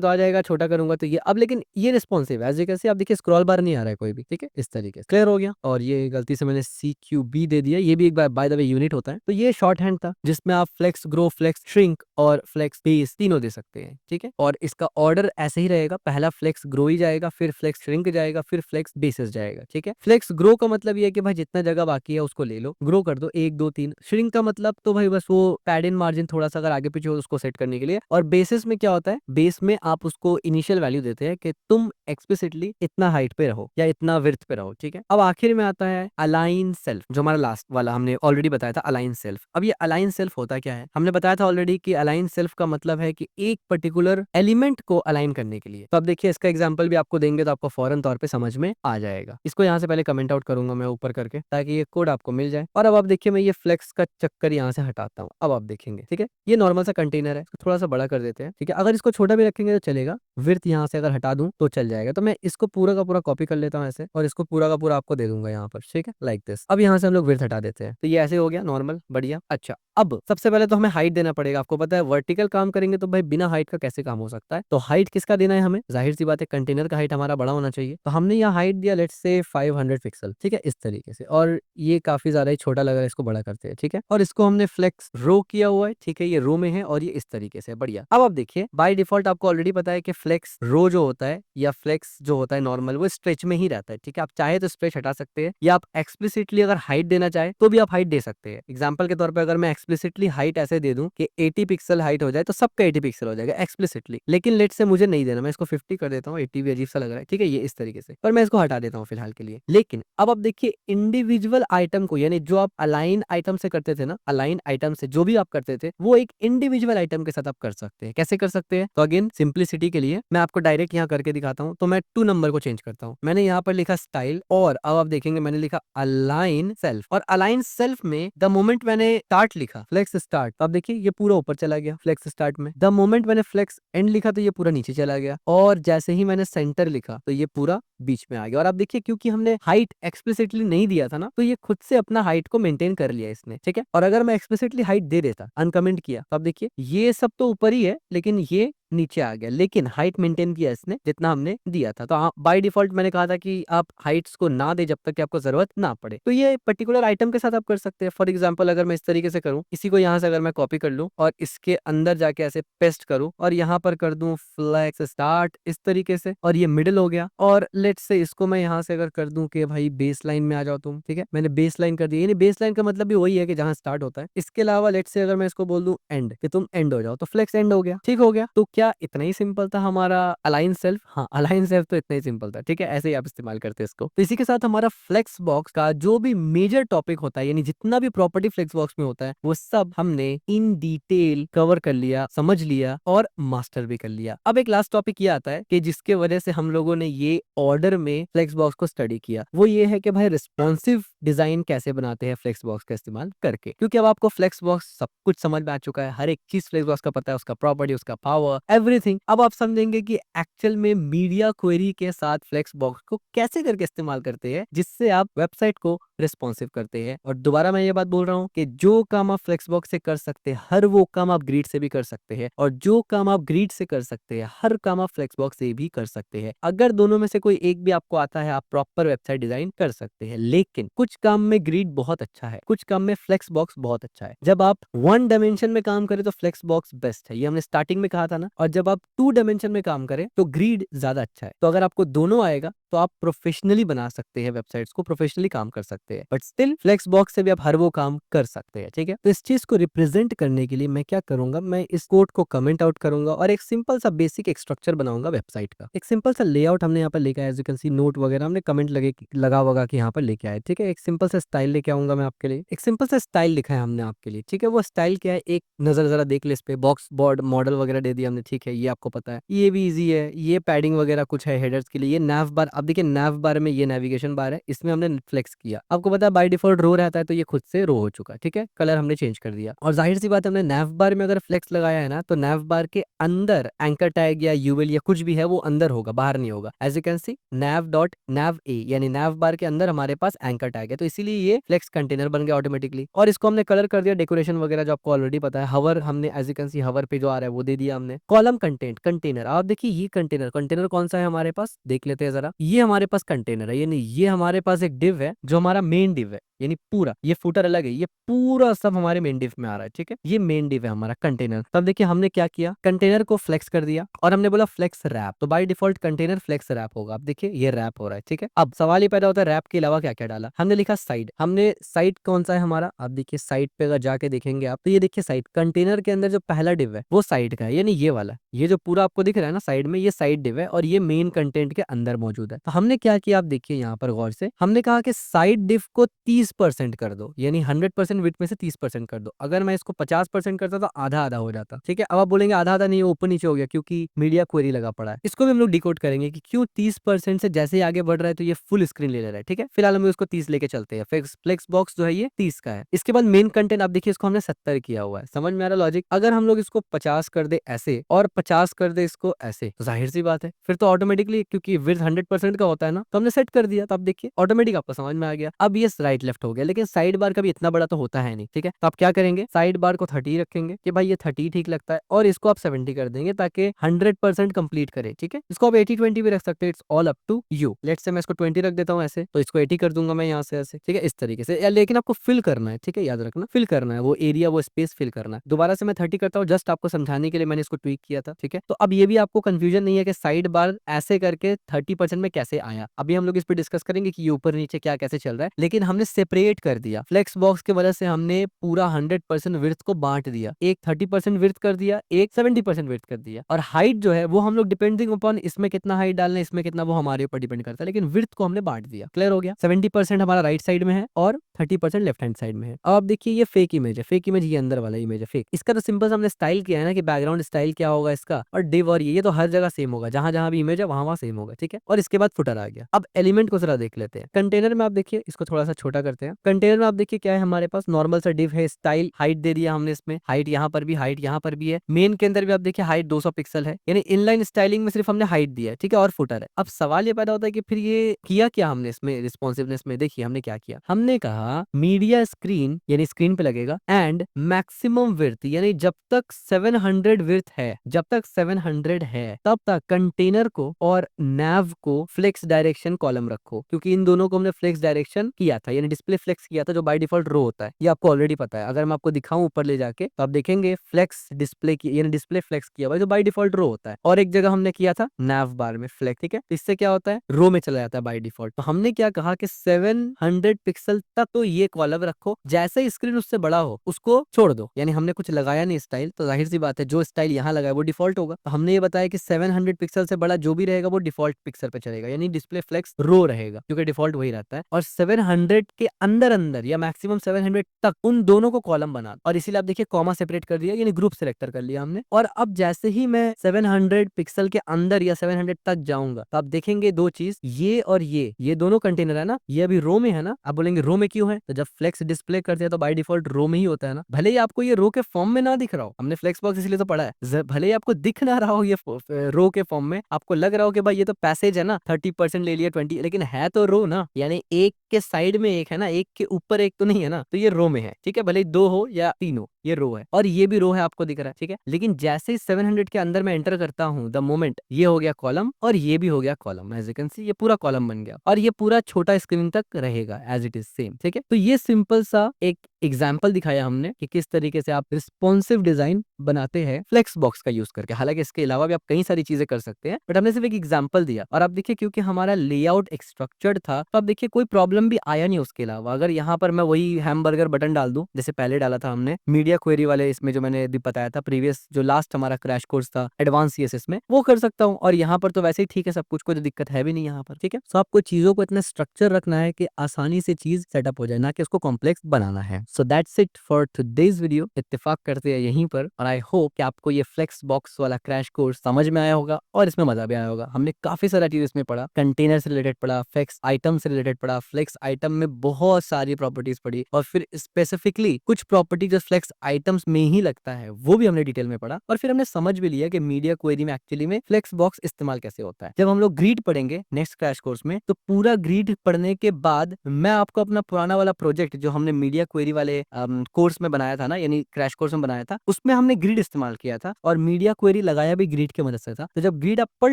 तो आ जाएगा, छोटा करूंगा तो ये। अब लेकिन ये रिस्पॉन्सिव है, एज यू कैन सी, आप देखिए स्क्रॉल बार नहीं आ रहा है कोई भी, ठीक है, इस तरीके से क्लियर हो गया। और ये गलती से मैंने CQB दे दिया, ये भी एक बाय द वे यूनिट होता है। तो ये शॉर्ट हैंड था जिसमें आप फ्लेक्स ग्रो, फ्लेक्स श्रिंक और फ्लेक्स बेस तीनों दे सकते हैं, ठीक है। और इसका ऑर्डर ऐसे ही रहेगा, पहला फ्लेक्स ग्रो ही जाएगा, फिर फ्लेक्स श्रिंक जाएगा, फिर फ्लेक्स बेसिस जाएगा, ठीक है। फ्लेक्स ग्रो का मतलब ये है कि भाई जितना जगह बाकी है उसको ले लो, ग्रो कर दो 1 2 3। श्रिंक का मतलब तो भाई बस वो पैड इन मार्जिन थोड़ा सा अगर आगे पीछे हो उसको सेट करने के लिए। और बेसिस में क्या होता है, बेस में आप उसको इनिशियल वैल्यू देते हैं कि तुम एक्सप्लिसिटली इतना हाइट पे रहो या इतना विड्थ पे रहो, ठीक है। अब आखिर में आता है अलाइन सेल्फ, जो हमारा लास्ट वाला हमने ऑलरेडी बताया था, अलाइन सेल्फ। अब ये अलाइन सेल्फ होता क्या है, हमने बताया था ऑलरेडी कि अलाइन सेल्फ का मतलब है कि एक पर्टिकुलर एलिमेंट को अलाइन करने के लिए। तो अब देखिए इसका एग्जांपल भी आपको देंगे तो आपको फौरन तौर पे समझ में आ जाएगा। इसको यहाँ से पहले कमेंट आउट करूंगा मैं ऊपर करके, ताकि ये कोड आपको मिल जाए। और अब आप देखिए मैं ये फ्लेक्स का चक्कर यहाँ से हटाता हूँ, अब आप देखेंगे, ठीक है, ये नॉर्मल सा कंटेनर है, इसको थोड़ा सा बड़ा कर देते हैं, ठीक है। अगर इसको छोटा भी रखेंगे तो चलेगा, विड्थ यहाँ से अगर हटा दूं तो चल जाएगा। तो मैं इसको पूरा का पूरा कॉपी कर लेता हूँ ऐसे और इसको पूरा का पूरा आपको दे दूंगा यहाँ पर, ठीक है, लाइक दिस। अब यहाँ से हम लोग विड्थ हटा देते हैं, तो ये ऐसे हो गया नॉर्मल, बढ़िया। अच्छा, अब सबसे पहले तो हमें हाइट देना पड़ेगा। आपको पता है वर्टिकल काम करेंगे तो भाई बिना हाइट का कैसे काम हो सकता है, तो हाइट किसका देना है हमें, जाहिर सी बात है कंटेनर का हाइट हमारा बड़ा होना चाहिए। तो हमने यहाँ हाइट दिया लेट्स से 500 पिक्सल, ठीक है, इस तरीके से। और ये काफी ज्यादा ही छोटा लग रहा है, इसको बड़ा करते हैं, ठीक है। और इसको हमने फ्लेक्स रो किया हुआ है, ठीक है, ये रो में है और ये इस तरीके से, बढ़िया। अब आप देखिए बाय डिफॉल्ट आपको ऑलरेडी पता है कि फ्लेक्स रो जो होता है या फ्लेक्स जो होता है नॉर्मल, वो स्ट्रेच में ही रहता है, ठीक है। आप चाहे तो स्ट्रेच हटा सकते हैं या आप एक्सप्लिसिटली अगर हाइट देना चाहे तो भी आप हाइट दे सकते हैं। एग्जांपल के तौर पे अगर मैं एक्सप्लिसिटली हाइट ऐसे दे दूं कि 80 पिक्सल हाइट हो जाए तो सबका 80 पिक्सल हो जाएगा एक्सप्लिसिटली। लेकिन लेट से मुझे नहीं देना, मैं इसको 50 कर देता हूँ, 80 भी अजीब सा लग रहा है, ठीक है, ये इस तरीके से। पर मैं इसको हटा देता हूँ फिलहाल के लिए। लेकिन अब आप देखिए इंडिविजुअल आइटम को, यानी जो आप अलाइन आइटम से करते थे ना, अलाइन आइटम से जो भी आप करते थे वो एक इंडिविजुअल आइटम के साथ आप कर सकते हैं। कैसे कर सकते हैं, तो अगेन सिंप्लिसिटी के लिए मैं आपको डायरेक्ट यहाँ करके दिखाता हूँ। तो मैं 2 नंबर को चेंज करता हूँ, मैंने यहाँ पर लिखा स्टाइल और अब आप देखेंगे मैंने लिखा अलाइन सेल्फ। और अलाइन सेल्फ में द मोमेंट मैंने स्टार्ट लिखा, फ्लेक्स स्टार्ट, तो आप देखिए ये पूरा ऊपर चला गया फ्लेक्स स्टार्ट में। द मोमेंट मैंने फ्लेक्स एंड लिखा तो ये पूरा नीचे चला गया। और जैसे ही मैंने सेंटर लिखा तो ये पूरा बीच में आ गया। और आप देखिए क्योंकि हमने हाइट एक्सप्लिसिटली नहीं दिया था ना, तो ये खुद से अपना हाइट को मेंटेन कर लिया इसने, ठीक है। और अगर मैं एक्सप्लिसिटली हाइट दे देता, अनकमेंट किया, तो आप देखिए ये सब तो ऊपर ही है लेकिन ये नीचे आ गया, लेकिन हाइट मेंटेन किया इसने जितना हमने दिया था। तो बाय डिफॉल्ट मैंने कहा था कि आप हाइट्स को ना दे जब तक कि आपको जरूरत ना पड़े। तो ये पर्टिकुलर आइटम के साथ आप कर सकते हैं। फॉर एग्जांपल अगर मैं इस तरीके से करूं, इसी को यहाँ से अगर मैं कॉपी कर लूं और इसके अंदर जाके ऐसे पेस्ट करूं और यहाँ पर कर दूं फ्लेक्स स्टार्ट इस तरीके से, और ये मिडिल हो गया। और लेट्स से इसको मैं यहाँ से अगर कर दूं कि भाई बेस लाइन में आ जाओ तुम, ठीक है, मैंने बेस लाइन कर दी, यानी बेस लाइन का मतलब भी वही है कि जहां स्टार्ट होता है। इसके अलावा लेट्स से अगर मैं इसको बोल दूं एंड, कि तुम एंड हो जाओ, तो फ्लेक्स एंड हो गया, ठीक हो गया। तो क्या इतना ही सिंपल था हमारा अलाइन सेल्फ? हाँ, अलाइन सेल्फ तो इतना ही सिंपल था, ठीक है, ऐसे ही आप इस्तेमाल करते हैं इसको। तो इसी के साथ हमारा फ्लेक्स बॉक्स का जो भी मेजर टॉपिक होता है, यानी जितना भी प्रॉपर्टी फ्लेक्स बॉक्स में होता है, वो सब हमने इन डिटेल कवर कर लिया, समझ लिया और मास्टर भी कर लिया। अब एक लास्ट टॉपिक ये आता है कि जिसके वजह से हम लोगों ने ये ऑर्डर में फ्लेक्स बॉक्स को स्टडी किया, वो ये है कि भाई रिस्पॉन्सिव डिजाइन कैसे बनाते हैं फ्लेक्स बॉक्स का इस्तेमाल करके। क्योंकि अब आपको फ्लेक्स बॉक्स सब कुछ समझ में आ चुका है, हर एक चीज फ्लेक्स बॉक्स का पता है, उसका प्रॉपर्टी, उसका पावर, एवरीथिंग। अब आप समझेंगे कि एक्चुअल में मीडिया क्वेरी के साथ फ्लेक्स बॉक्स को कैसे करके इस्तेमाल करते हैं, जिससे आप वेबसाइट को रिस्पॉन्सिव करते हैं। और दोबारा मैं ये बात बोल रहा हूँ कि जो काम आप फ्लेक्स बॉक्स से कर सकते हैं, हर वो काम आप ग्रिड से भी कर सकते हैं, और जो काम आप ग्रिड से कर सकते हैं, हर काम आप फ्लेक्स बॉक्स से भी कर सकते हैं। अगर दोनों में से कोई एक भी आपको आता है, आप प्रॉपर वेबसाइट डिजाइन कर सकते हैं। लेकिन कुछ काम में ग्रिड बहुत अच्छा है, कुछ काम में फ्लेक्स बॉक्स बहुत अच्छा है। जब आप वन डायमेंशन में काम करें तो फ्लेक्स बॉक्स बेस्ट है, ये हमने स्टार्टिंग में कहा था ना। और जब आप टू डायमेंशन में काम करें तो ग्रिड ज्यादा अच्छा है। तो अगर आपको दोनों आएगा तो आप प्रोफेशनली बना सकते हैं, वेबसाइट्स को प्रोफेशनली काम कर सकते हैं, बट स्टिल फ्लेक्स बॉक्स से भी आप हर वो काम कर सकते हैं, ठीक है। तो इस चीज को रिप्रेजेंट करने के लिए मैं क्या करूंगा, मैं इस कोड को कमेंट आउट करूंगा और एक सिंपल सा बेसिक एक स्ट्रक्चर बनाऊंगा वेबसाइट का। एक सिंपल सा लेआउट हमने यहाँ पर लेके आया, as you can see note वगैरह हमने कमेंट लगा होगा कि यहाँ पर लेके आए, ठीक है। एक सिंपल सा स्टाइल लेके आऊंगा मैं आपके लिए, एक सिंपल सा स्टाइल लिखा है हमने आपके लिए, ठीक है। वो स्टाइल क्या है, एक नजर जरा देख ले इस पे, बॉक्स बोर्ड मॉडल वगैरह दे दिया हमने, ठीक है, ये आपको पता है, ये भी इजी है। ये पैडिंग वगैरह कुछ है हेडर्स के लिए, ये नैव बार, अब देखिए नैव बार में ये नेविगेशन बार है, इसमें हमने फ्लेक्स किया। आपको पता है बाय डिफॉल्ट रो रहता है, तो ये खुद से रो हो चुका है, ठीक है। कलर हमने चेंज कर दिया। और जाहिर सी बात है, हमने नैव बार में अगर फ्लेक्स लगाया है ना, तो नैव बार के अंदर एंकर टैग या यूएल या कुछ भी है वो अंदर होगा, बाहर नहीं होगा। एज यू कैन सी नैव डॉट नैव ए, यानी नैव बार के अंदर हमारे पास एंकर टैग है, तो इसीलिए ये फ्लेक्स कंटेनर बन गया ऑटोमेटिकली। और इसको हमने कलर कर दिया डेकोरेशन वगैरह, जो आपको ऑलरेडी पता है। हवर हमने, एज यू कैन सी हवर पे जो आ रहा है वो दे दिया हमने। कॉलम कंटेंट कंटेनर, आप देखिए ये कंटेनर, कंटेनर कौन सा है हमारे पास, देख लेते हैं जरा। ये हमारे पास कंटेनर है, यानी ये हमारे पास एक डिव है जो हमारा मेन डिव है, यानी पूरा ये फुटर अलग है, ये पूरा सब हमारे मेन डिव में आ रहा है, ठीक है। ये मेन डिव है हमारा कंटेनर। तब देखिए हमने क्या किया, कंटेनर को फ्लेक्स कर दिया और हमने बोला फ्लेक्स रैप, तो by default container flex wrap होगा। अब देखिए ये रैप हो रहा है, ठीक है। अब सवाल ये पैदा होता है रैप के अलावा क्या क्या डाला। हमने लिखा साइड, हमने साइड कौन सा है हमारा, आप देखिए साइड पे अगर जाके देखेंगे आप, तो ये देखिए साइड कंटेनर के अंदर जो पहला डिव है वो साइड का है, यानी ये वाला, ये जो पूरा आपको दिख रहा है ना साइड में, ये साइड डिव है और ये मेन कंटेंट के अंदर मौजूद है। तो हमने क्या किया, आप देखिए यहाँ पर गौर से, हमने कहा कि साइड डिव को 30% कर दो, यानी 100% विड्थ में से 30% कर दो। अगर मैं इसको 50% करता तो आधा आधा हो जाता, ठीक है। अब आप बोलेंगे आधा आधा नहीं, ऊपर नीचे हो गया क्योंकि मीडिया क्वेरी लगा पड़ा है। इसको भी हम लोग डिकोड करेंगे कि क्यों 30% से जैसे ही आगे बढ़ रहा है तो ये फुल स्क्रीन ले रहा है, ठीक है। फिलहाल हम उसको 30 लेके चलते हैं। फ्लेक्स बॉक्स जो है ये 30 का है। इसके बाद मेन कंटेंट आप देखिए, इसको हमने 70 किया हुआ है। समझ में आ रहा लॉजिक। अगर हम लोग इसको 50 कर दे ऐसे और 50 कर दे इसको ऐसे, तो जाहिर सी बात है फिर तो ऑटोमेटिकली, क्योंकि विड्थ 100% का होता है ना, तो हमने सेट कर दिया, तो आप देखिए ऑटोमेटिक आपको समझ में आ गया। अब ये राइट लेफ्ट हो गया, लेकिन साइड बार कभी इतना बड़ा तो होता है नहीं, ठीक है। तो आप क्या करेंगे, साइड बार को 30 रखेंगे कि भाई ये 30 ठीक लगता है, और इसको आप 70 कर देंगे ताकि 100% कंप्लीट करे, ठीक है। इसको आप 80-20 भी रख सकते हैं, it's all up to you. Let's say मैं इसको 20 रख देता हूँ ऐसे, तो इसको 80 कर दूंगा मैं यहाँ से ऐसे, ठीक है, इस तरीके से। लेकिन आपको फिल करना है, ठीक है, याद रखना फिल करना है, वो एरिया वो स्पेस फिल करना है। दोबारा से मैं 30 करता हूँ, जस्ट आपको समझाने के लिए मैंने इसको ट्वीक किया था, ठीक है। तो अब ये भी आपको कंफ्यूजन नहीं है कि साइड बार ऐसे करके 30% में कैसे आया। अभी हम लोग इस पर डिस्कस करेंगे कि ये ऊपर नीचे क्या कैसे चल रहा है, लेकिन हमने सेपरेट कर दिया फ्लेक्स बॉक्स की वजह से। हमने पूरा 100% विड्थ को बांट दिया, एक 30% विड्थ कर दिया, एक 70% विड्थ कर दिया। और हाइट जो है वो हम लोग डिपेंडिंग अपॉन इसमें कितना हाइट डालना है, इसमें कितना, वो हमारे ऊपर डिपेंड करता है, लेकिन विड्थ को हमने बांट दिया। क्लियर हो गया। 70% हमारा राइट साइड में है और 30% लेफ्ट हैंड साइड में है। अब आप देखिए ये फेक इमेज है, फेक इमेज ये अंदर वाला इमेज है फेक। इसका तो सिंपल हमने स्टाइल किया है ना कि बैकग्राउंड स्टाइल क्या होगा इसका, और डिव और ये तो हर जगह सेम होगा, जहां जहां भी इमेज है वहां वहां सेम होगा, ठीक है। और इसके बाद फुटर आ गया। अब एलिमेंट को जरा देख लेते हैं। कंटेनर में आप देखिए, इसको थोड़ा सा छोटा करते हैं। कंटेनर में आप देखिए क्या है हमारे पास, नॉर्मल सा डिव है, स्टाइल हाइट दे दिया हमने इसमें, हाइट यहाँ पर भी, हाइट यहाँ पर भी है। मेन के अंदर भी आप देखिए हाइट 200 पिक्सल है, यानी इनलाइन स्टाइलिंग में सिर्फ हमने हाइट दिया है, ठीक है, और फुटर है। अब सवाल ये पैदा होता है कि फिर ये किया क्या हमने इसमें रिस्पॉन्सिवनेस में। देखिए हमने क्या किया, हमने कहा मीडिया स्क्रीन, यानी स्क्रीन पे लगेगा, एंड मैक्सिमम विड्थ, यानी जब तक 700 विड्थ है, जब तक 700 है तब तक कंटेनर को और नैव को फ्लेक्स डायरेक्शन कॉलम रखो, क्योंकि इन दोनों को हमने फ्लेक्स डायरेक्शन किया था, यानी डिस्प्ले फ्लेक्स किया था, जो बाय डिफॉल्ट रो होता है। ये आपको ऑलरेडी पता है। अगर मैं आपको दिखाऊं ऊपर ले जाके तो आप देखेंगे फ्लेक्स डिस्प्ले की, यानी डिस्प्ले फ्लेक्स किया हुआ है, जो बाय डिफॉल्ट रो होता है। और एक जगह हमने किया था नैव बार में फ्लेक्स, ठीक है। तो इससे क्या होता है, रो में चला जाता है बाय डिफॉल्ट। तो हमने क्या कहा कि 700 पिक्सल तक तो तो ये कॉलम रखो, जैसे ही स्क्रीन उससे बड़ा हो उसको छोड़ दो। यानी हमने कुछ लगाया नहीं स्टाइल, तो जाहिर सी बात है जो स्टाइल यहाँ लगा है वो डिफॉल्ट होगा। तो हमने ये बताया कि 700 पिक्सल से बड़ा जो भी रहेगा वो डिफॉल्ट पिक्सल पे चलेगा, यानी डिस्प्ले फ्लेक्स रो रहेगा क्योंकि डिफॉल्ट वही रहता है। और 700 के अंदर अंदर या मैक्सिमम 700 तक उन दोनों को कॉलम बना, और इसीलिए आप देखिए कॉमा सेपरेट कर दिया, यानी ग्रुप सेलेक्टर कर लिया हमने। और अब जैसे ही मैं 700 पिक्सल के अंदर या 700 तक जाऊंगा तो आप देखेंगे दो चीज, ये और ये दोनों कंटेनर है ना, ये अभी रो में है ना। आप बोलेंगे रो में क्यों है, तो जब फ्लेक्स डिस्प्ले करते हैं तो बाय डिफॉल्ट रो में ही होता है ना। भले ही आपको ये रो के फॉर्म में ना दिख रहा हो, हमने फ्लेक्स बॉक्स इसलिए तो पढ़ा है, भले ही आपको दिख ना रहा हो ये रो के फॉर्म में, आपको लग रहा हो कि भाई ये तो पैसेज है ना, 30% ले लिया 20, लेकिन है तो रो ना, यानी एक के साइड में एक है ना, एक के ऊपर एक तो नहीं है ना, तो ये रो में है, ठीक है। भले ही दो हो या तीन हो, ये रो है, और ये भी रो है आपको दिख रहा है, ठीक है। लेकिन जैसे ही 700 के अंदर मैं एंटर करता हूं, द मोमेंट ये हो गया कॉलम और ये भी हो गया column, as you can see ये पूरा कॉलम बन गया, और ये पूरा छोटा स्क्रीन तक रहेगा एज इट इज सेम, ठीक है। तो ये सिंपल सा एक एग्जाम्पल दिखाया हमने कि किस तरीके से आप रिस्पॉन्सिव डिजाइन बनाते हैं फ्लेक्स बॉक्स का यूज करके। हालांकि इसके अलावा भी आप कई सारी चीजें कर सकते हैं, बट हमने सिर्फ एक एग्जाम्पल दिया। और आप देखिए क्योंकि हमारा लेआउट एक स्ट्रक्चर्ड था, तो आप देखिए कोई प्रॉब्लम भी आया नहीं उसके अलावा। अगर यहाँ पर मैं वही हैमबर्गर बटन डाल दूं जैसे पहले डाला था हमने मीडिया क्वेरी वाले इसमें, जो मैंने बताया था प्रीवियस जो लास्ट हमारा क्रैश कोर्स था एडवांस सीएसएस में, वो कर सकता हूँ। और यहाँ पर तो वैसे ही ठीक है सब कुछ, कोई दिक्कत है भी नहीं यहाँ पर, ठीक है। सो आपको चीजों को इतना स्ट्रक्चर रखना है कि आसानी से चीज सेटअप हो जाए, ना कि उसको कॉम्प्लेक्स बनाना है। So that's it for today's video. इत्तेफाक करते हैं यहीं पर, और आई होप कि आपको ये फ्लेक्स बॉक्स वाला क्रैश कोर्स समझ में आया होगा और इसमें मजा भी आया होगा। हमने काफी सारा चीज इसमें पढ़ा, कंटेनर से रिलेटेड पढ़ा, फ्लेक्स आइटम से रिलेटेड पढ़ा, फ्लेक्स आइटम में बहुत सारी प्रॉपर्टीज पढ़ी, और फिर स्पेसिफिकली कुछ प्रॉपर्टी जो फ्लेक्स आइटम्स में ही लगता है वो भी हमने डिटेल में पढ़ा। और फिर हमने समझ भी लिया कि मीडिया क्वेरी में एक्चुअली में फ्लेक्स बॉक्स इस्तेमाल कैसे होता है। जब हम लोग ग्रीड पढ़ेंगे नेक्स्ट क्रैश कोर्स में, तो पूरा ग्रीड पढ़ने के बाद मैं आपको अपना पुराना वाला प्रोजेक्ट जो हमने मीडिया क्वेरी वाले कोर्स में बनाया था ना, यानी क्रैश कोर्स में बनाया था, उसमें हमने ग्रिड इस्तेमाल किया था और मीडिया क्वेरी लगाया भी ग्रिड की मदद से था। तो जब ग्रिड आप पढ़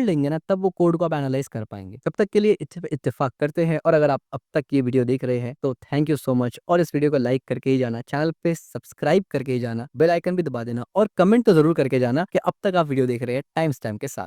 लेंगे ना, तब वो कोड को आप एनालाइज कर पाएंगे। तब तक के लिए इत्तेफाक करते हैं। और अगर आप अब तक ये वीडियो देख रहे हैं तो थैंक यू सो मच, और इस वीडियो को लाइक करके ही जाना, चैनल पे सब्सक्राइब करके ही जाना, बेल आइकन भी दबा देना, और कमेंट तो जरूर करके जाना कि अब तक आप वीडियो देख रहे हैं टाइम स्टैम्प के साथ।